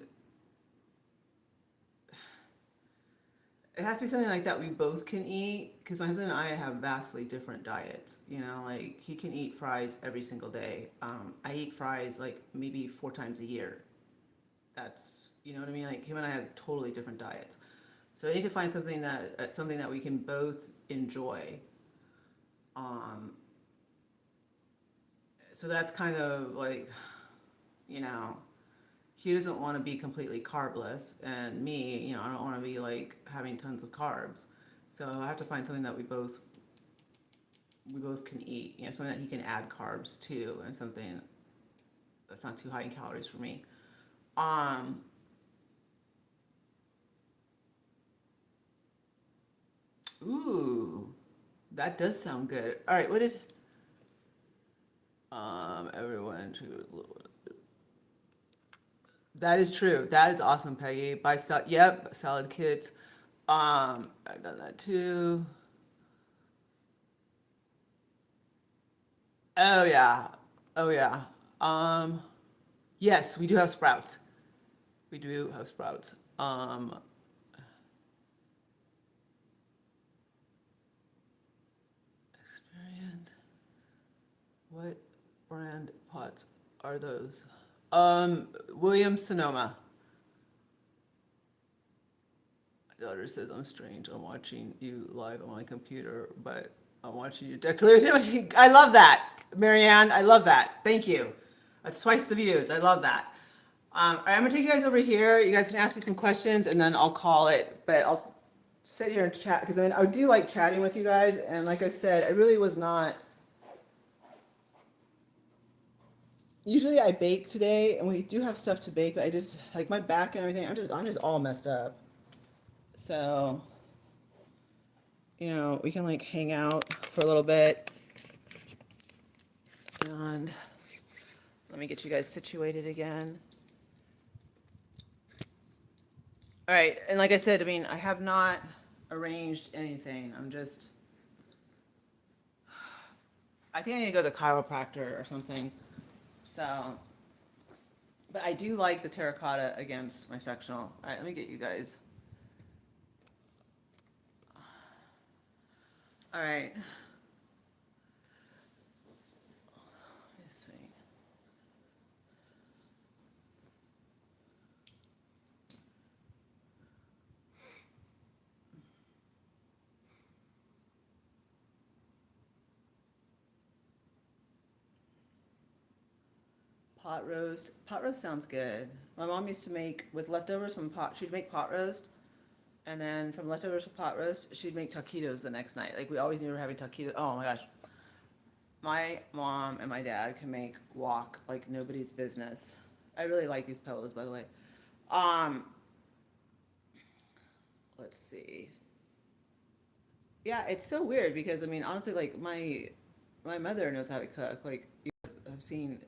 It has to be something like that we both can eat, because my husband and I have vastly different diets. You know, like he can eat fries every single day. I eat fries like maybe 4 times a year. That's, you know what I mean? Like him and I have totally different diets. So I need to find something that we can both enjoy. Um, so that's kind of like, you know, he doesn't want to be completely carbless, and me, you know, I don't want to be like having tons of carbs. So I have to find something that we both can eat. You know, something that he can add carbs to, and something that's not too high in calories for me. Um, ooh, that does sound good. All right, what did everyone should. That is true. That is awesome, Peggy. Yep, salad kits. I've done that too. Oh yeah. Oh yeah. Um, yes, we do have sprouts. We do have sprouts. Experience. What brand pots are those? Williams Sonoma. My daughter says I'm strange. I'm watching you live on my computer, but I'm watching you decorate. I love that, Marianne. I love that. Thank you. That's twice the views. I love that. All right, I'm gonna take you guys over here. You guys can ask me some questions, and then I'll call it. But I'll sit here and chat, because I do like chatting with you guys. And like I said, I really was not. Usually I bake today, and we do have stuff to bake, but I just like my back and everything. I'm just all messed up. So, you know, we can like hang out for a little bit, and let me get you guys situated again. All right, and like I said, I mean, I have not arranged anything. I think I need to go to the chiropractor or something. So, but I do like the terracotta against my sectional. All right, let me get you guys. All right. Let's see. Pot roast. Pot roast sounds good. My mom used to make with leftovers from pot. She'd make pot roast, and then from leftovers from pot roast, she'd make taquitos the next night. Like we always knew we were having taquitos. Oh my gosh, my mom and my dad can make guac like nobody's business. I really like these pillows, by the way. Um, let's see. Yeah, it's so weird because I mean, honestly, like my mother knows how to cook. Like I've seen.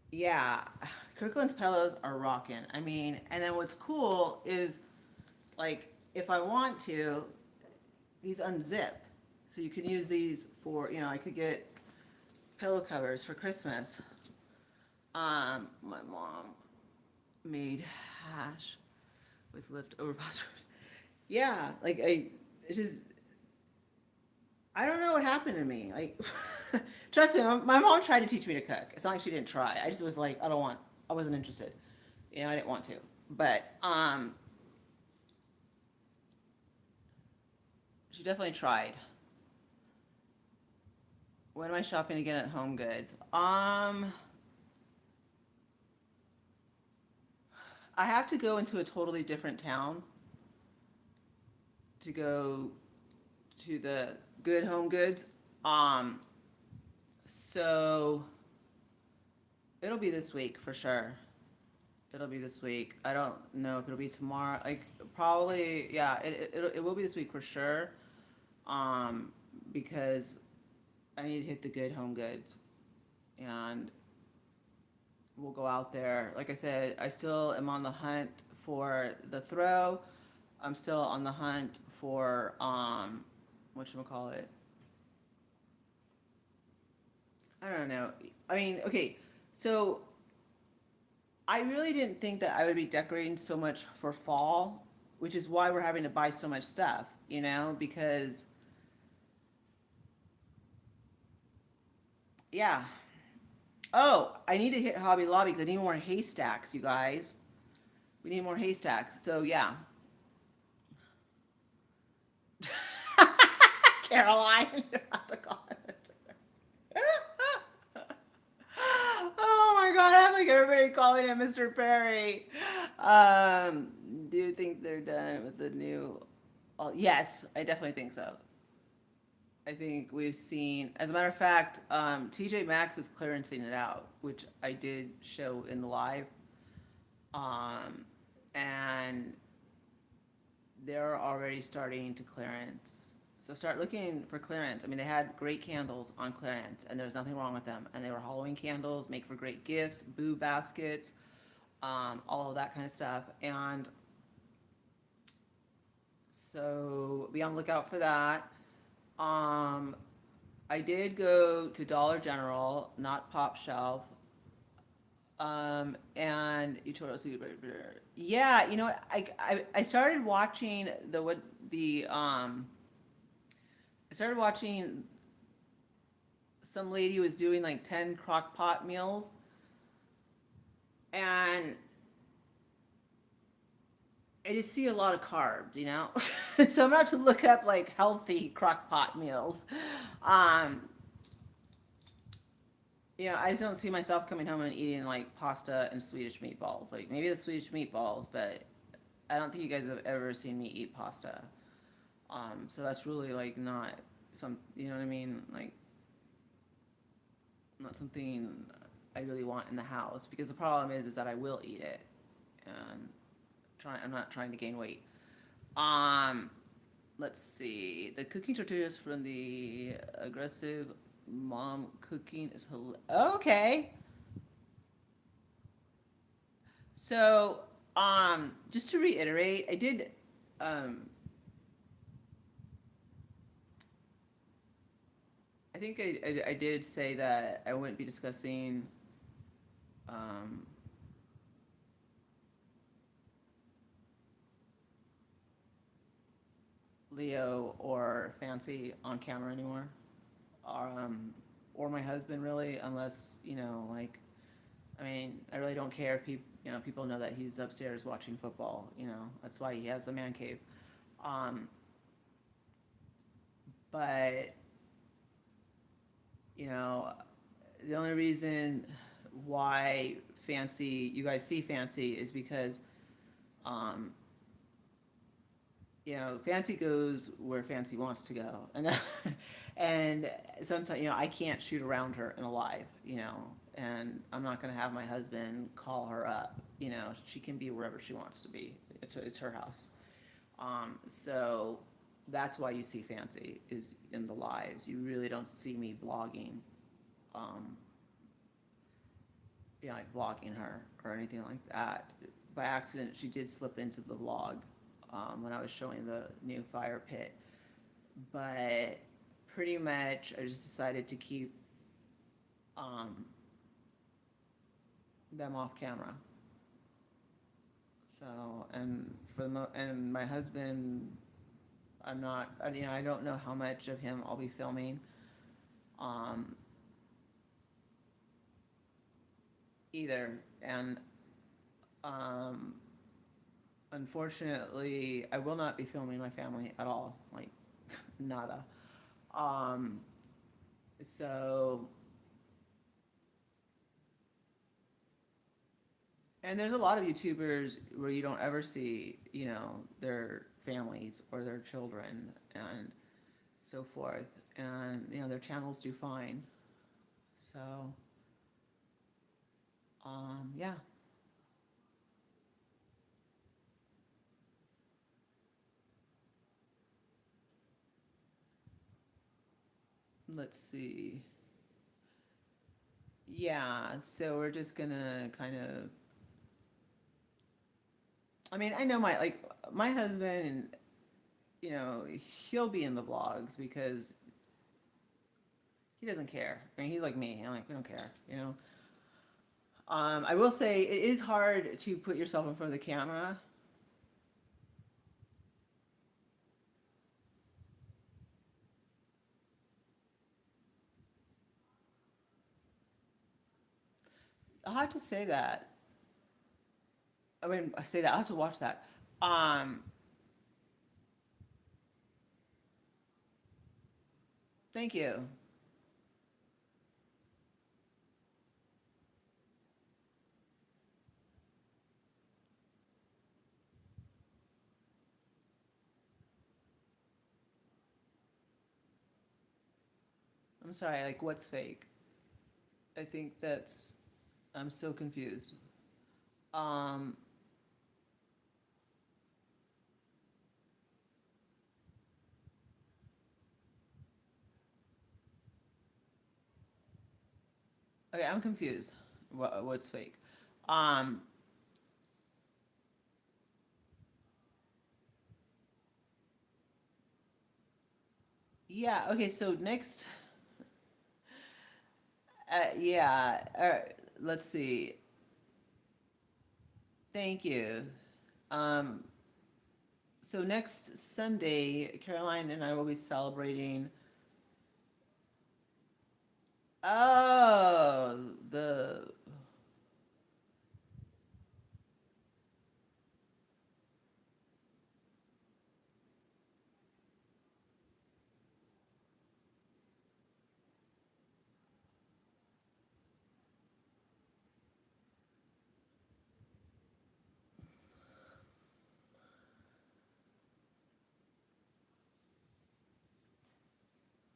Yeah, Kirkland's pillows are rocking. I mean, and then what's cool is like if I want to, these unzip. So you can use these for, you know, I could get pillow covers for Christmas. My mom made hash with leftover pasta. Yeah, like it's just, I don't know what happened to me. Like, trust me, my mom tried to teach me to cook. It's not like she didn't try. I just was like, I wasn't interested. You know, I didn't want to. But she definitely tried. When am I shopping again at Home Goods? I have to go into a totally different town to go to the good Home Goods. Um, so it'll be this week for sure. It'll be this week. I don't know if it'll be tomorrow. Like probably, yeah. It will be this week for sure. Um, because I need to hit the good Home Goods, and we'll go out there. Like I said, I still am on the hunt for the throw. I'm still on the hunt for whatchamacallit. I don't know. I mean, okay, so I really didn't think that I would be decorating so much for fall. which is why we're having to buy so much stuff, because, yeah. Oh, I need to hit Hobby Lobby because I need more haystacks, you guys. We need more haystacks. So, yeah. Caroline, you have to call it. Oh my god, I have like everybody calling him Mr. Perry. Do you think they're done with the new? Oh, yes, I definitely think so. I think we've seen, as a matter of fact, TJ Maxx is clearancing it out, which I did show in the live. Um, and they're already starting to clearance. So start looking for clearance. I mean, they had great candles on clearance, and there was nothing wrong with them. And they were Halloween candles, make for great gifts, boo baskets, all of that kind of stuff. And so be on the lookout for that. Um, I did go to Dollar General, not Pop Shelf. And you told us, yeah, you know what? I started watching I started watching some lady was doing like 10 crock pot meals, and I just see a lot of carbs. So I'm about to look up like healthy crock pot meals. Um, I just don't see myself coming home and eating like pasta and Swedish meatballs. Like maybe the Swedish meatballs, but I don't think you guys have ever seen me eat pasta. So that's really like not you know what I mean? Like not something I really want in the house, because the problem is that I will eat it, and I'm not trying to gain weight. Um, let's see. The cooking tortillas from the aggressive mom cooking is okay. So, just to reiterate, um, I think I did say that I wouldn't be discussing, um, Leo or Fancy on camera anymore, or my husband really, unless like, I mean, I really don't care if people know that he's upstairs watching football. That's why he has the man cave. Um, but you know, the only reason why you guys see Fancy is because, um, Fancy goes where Fancy wants to go, and and sometimes I can't shoot around her in a live, and I'm not gonna have my husband call her up. She can be wherever she wants to be. It's her house. So that's why you see Fancy is in the lives. You really don't see me vlogging, um, like vlogging her or anything like that. By accident, she did slip into the vlog, when I was showing the new fire pit. But pretty much, I just decided to keep, um, them off camera. So, and my husband, I don't know how much of him I'll be filming, um, either. And, um, unfortunately, I will not be filming my family at all, like, nada. Um, so, and there's a lot of YouTubers where you don't ever see, their families or their children and so forth. And, their channels do fine. So, yeah. Let's see. Yeah, so we're just gonna kind of. I mean, I know my husband, he'll be in the vlogs because he doesn't care. I mean, he's like me. I'm like, we don't care. I will say it is hard to put yourself in front of the camera. I'll have to say that. I mean, I say that. I'll have to watch that. Um, Thank you. I'm sorry, like, what's fake? I think that's, I'm so confused. Um, okay, I'm confused. What's fake? Um, yeah, okay, so next, yeah, let's see. Thank you. Um, so next Sunday, Caroline and I will be celebrating. Oh, the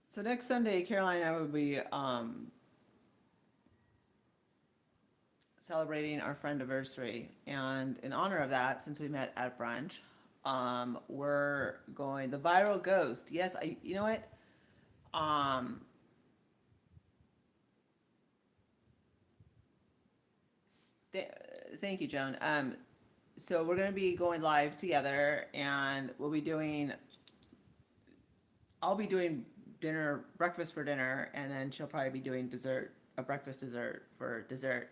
so next Sunday, Caroline and I will be celebrating our friend anniversary, and in honor of that, since we met at brunch, we're going the viral ghost. Yes, I. You know what? Um, th- Thank you, Joan. So we're gonna be going live together, and we'll be doing. I'll be doing dinner, breakfast for dinner, and then she'll probably be doing dessert, a breakfast dessert for dessert.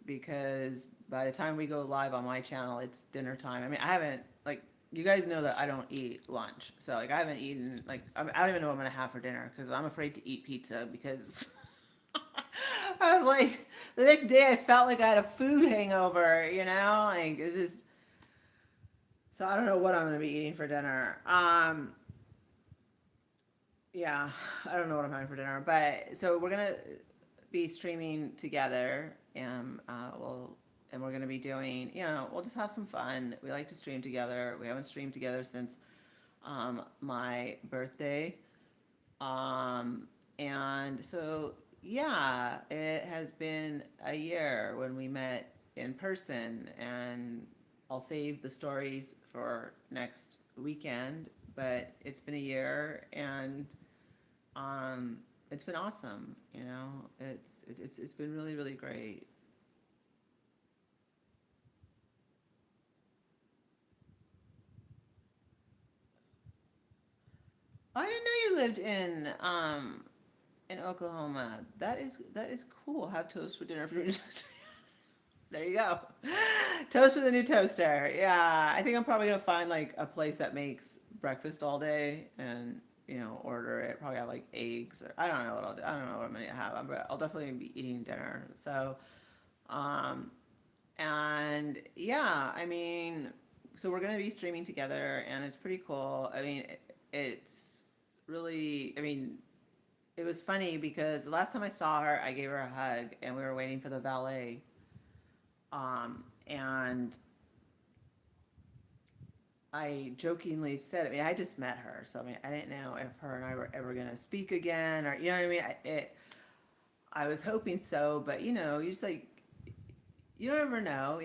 Because by the time we go live on my channel, it's dinner time. I mean, I haven't, like, you guys know that I don't eat lunch, so like I haven't eaten, like, I don't even know what I'm gonna have for dinner because I'm afraid to eat pizza because I was like, the next day I felt like I had a food hangover, you know, like it's just. So I don't know what I'm gonna be eating for dinner. Yeah, I don't know what I'm having for dinner, but so we're gonna be streaming together, and we're gonna be doing, we'll just have some fun. We like to stream together. We haven't streamed together since my birthday, and so yeah, it has been a year when we met in person, and I'll save the stories for next weekend. But it's been a year, and um, it's been awesome. It's been really really great. Oh, I didn't know you lived in Oklahoma. That is cool. Have toast for dinner for your toaster. There you go. Toast with a new toaster. Yeah, I think I'm probably gonna find like a place that makes breakfast all day and order it. Probably have like eggs or I don't know what I'll do. I don't know what I'm gonna have, but I'll definitely be eating dinner. So, um, and yeah, I mean, so we're gonna be streaming together, and it's pretty cool. I mean, it's really. I mean, it was funny because the last time I saw her, I gave her a hug, and we were waiting for the valet. And I jokingly said, I mean, I just met her, so I mean, I didn't know if her and I were ever gonna speak again, or you know what I mean. I was hoping so, but you just like you don't ever know,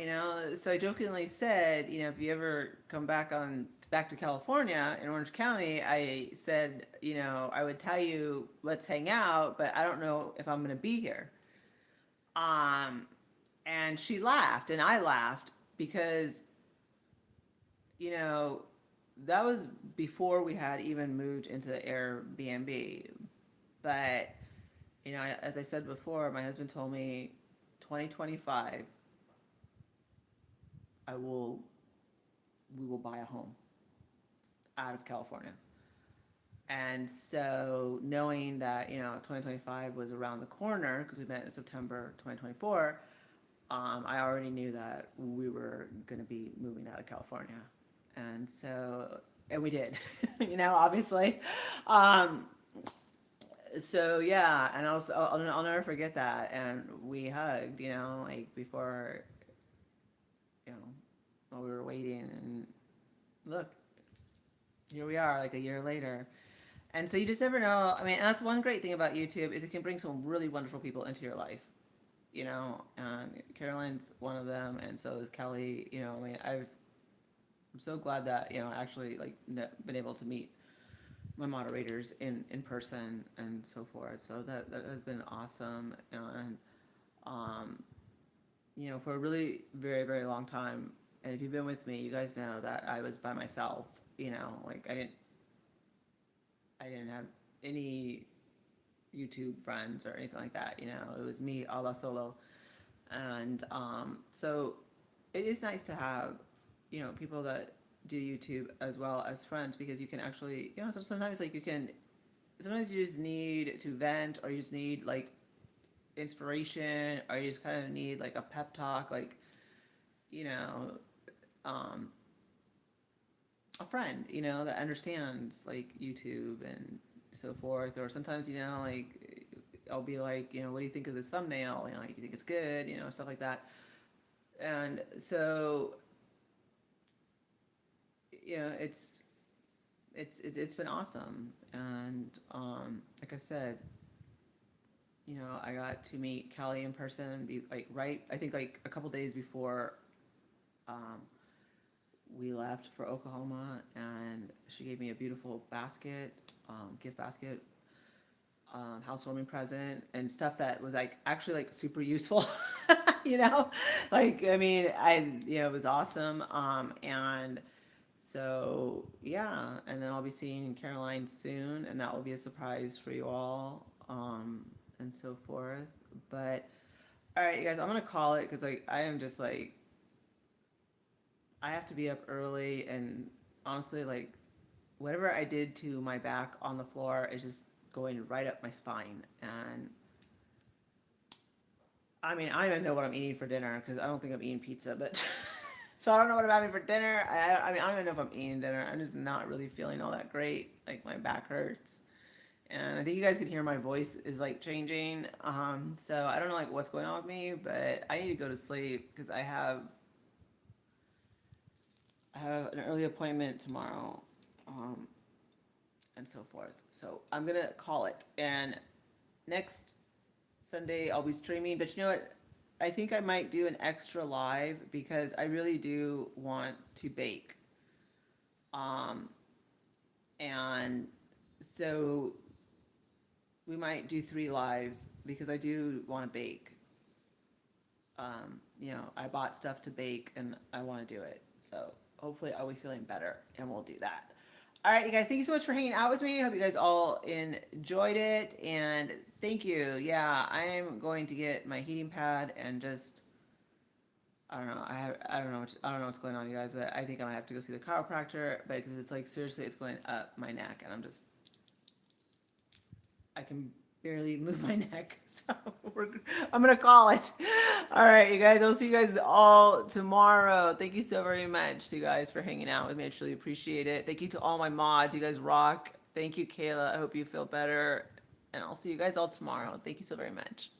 So I jokingly said, if you ever come back to California in Orange County, I said, I would tell you let's hang out, but I don't know if I'm gonna be here. Um, and she laughed, and I laughed because you know that was before we had even moved into the Airbnb. But as I said before, my husband told me 2025 I will we will buy a home out of California. And so knowing that, 2025 was around the corner because we met in September 2024, I already knew that we were going to be moving out of California. And so, and we did, obviously. Um, so yeah, and I'll never forget that. And we hugged, like before, while we were waiting, and look, here we are, like a year later. And so you just never know. I mean, that's one great thing about YouTube is it can bring some really wonderful people into your life. And Caroline's one of them, and so is Kelly. I mean, I'm so glad that I actually like been able to meet my moderators in person and so forth. So that has been awesome. And um, for a really very very long time, and if you've been with me, you guys know that I was by myself. Like I didn't have any YouTube friends or anything like that. It was me a la solo, and so it is nice to have people that do YouTube as well as friends, because you can actually so sometimes like sometimes you just need to vent, or you just need like inspiration, or you just kind of need like a pep talk, like you know um a friend, that understands like YouTube and so forth. Or sometimes, like I'll be like, what do you think of this thumbnail? Do you think it's good? Stuff like that. And so, it's been awesome. And like I said, I got to meet Kelly in person, be like right, I think like a couple days before we left for Oklahoma, and she gave me a beautiful basket, gift basket, housewarming present, and stuff that was like actually like super useful. you know, like I mean, it was awesome. And so yeah, and then I'll be seeing Caroline soon, and that will be a surprise for you all, and so forth. But all right, you guys, I'm gonna call it because like I am just like I have to be up early, and honestly, like whatever I did to my back on the floor is just going right up my spine. And I mean, I don't even know what I'm eating for dinner because I don't think I'm eating pizza, but so I don't know what I'm having for dinner. I mean, I don't even know if I'm eating dinner. I'm just not really feeling all that great. Like my back hurts. And I think you guys can hear my voice is like changing. So I don't know like what's going on with me, but I need to go to sleep because I have an early appointment tomorrow, and so forth. So I'm gonna call it. And next Sunday I'll be streaming. But you know what? I think I might do an extra live because I really do want to bake. Um, and so we might do 3 lives because I do want to bake. I bought stuff to bake and I want to do it. So hopefully I'll be feeling better and we'll do that. All right, you guys, thank you so much for hanging out with me. I hope you guys all enjoyed it, and thank you. Yeah, I am going to get my heating pad and just I don't know. I don't know what's going on, you guys, but I think I might have to go see the chiropractor, but because it's like seriously, it's going up my neck, and I can barely move my neck, so I'm gonna call it. All right, you guys. I'll see you guys all tomorrow. Thank you so very much, you guys, for hanging out with me. I truly appreciate it. Thank you to all my mods. You guys rock. Thank you, Kayla. I hope you feel better, and I'll see you guys all tomorrow. Thank you so very much.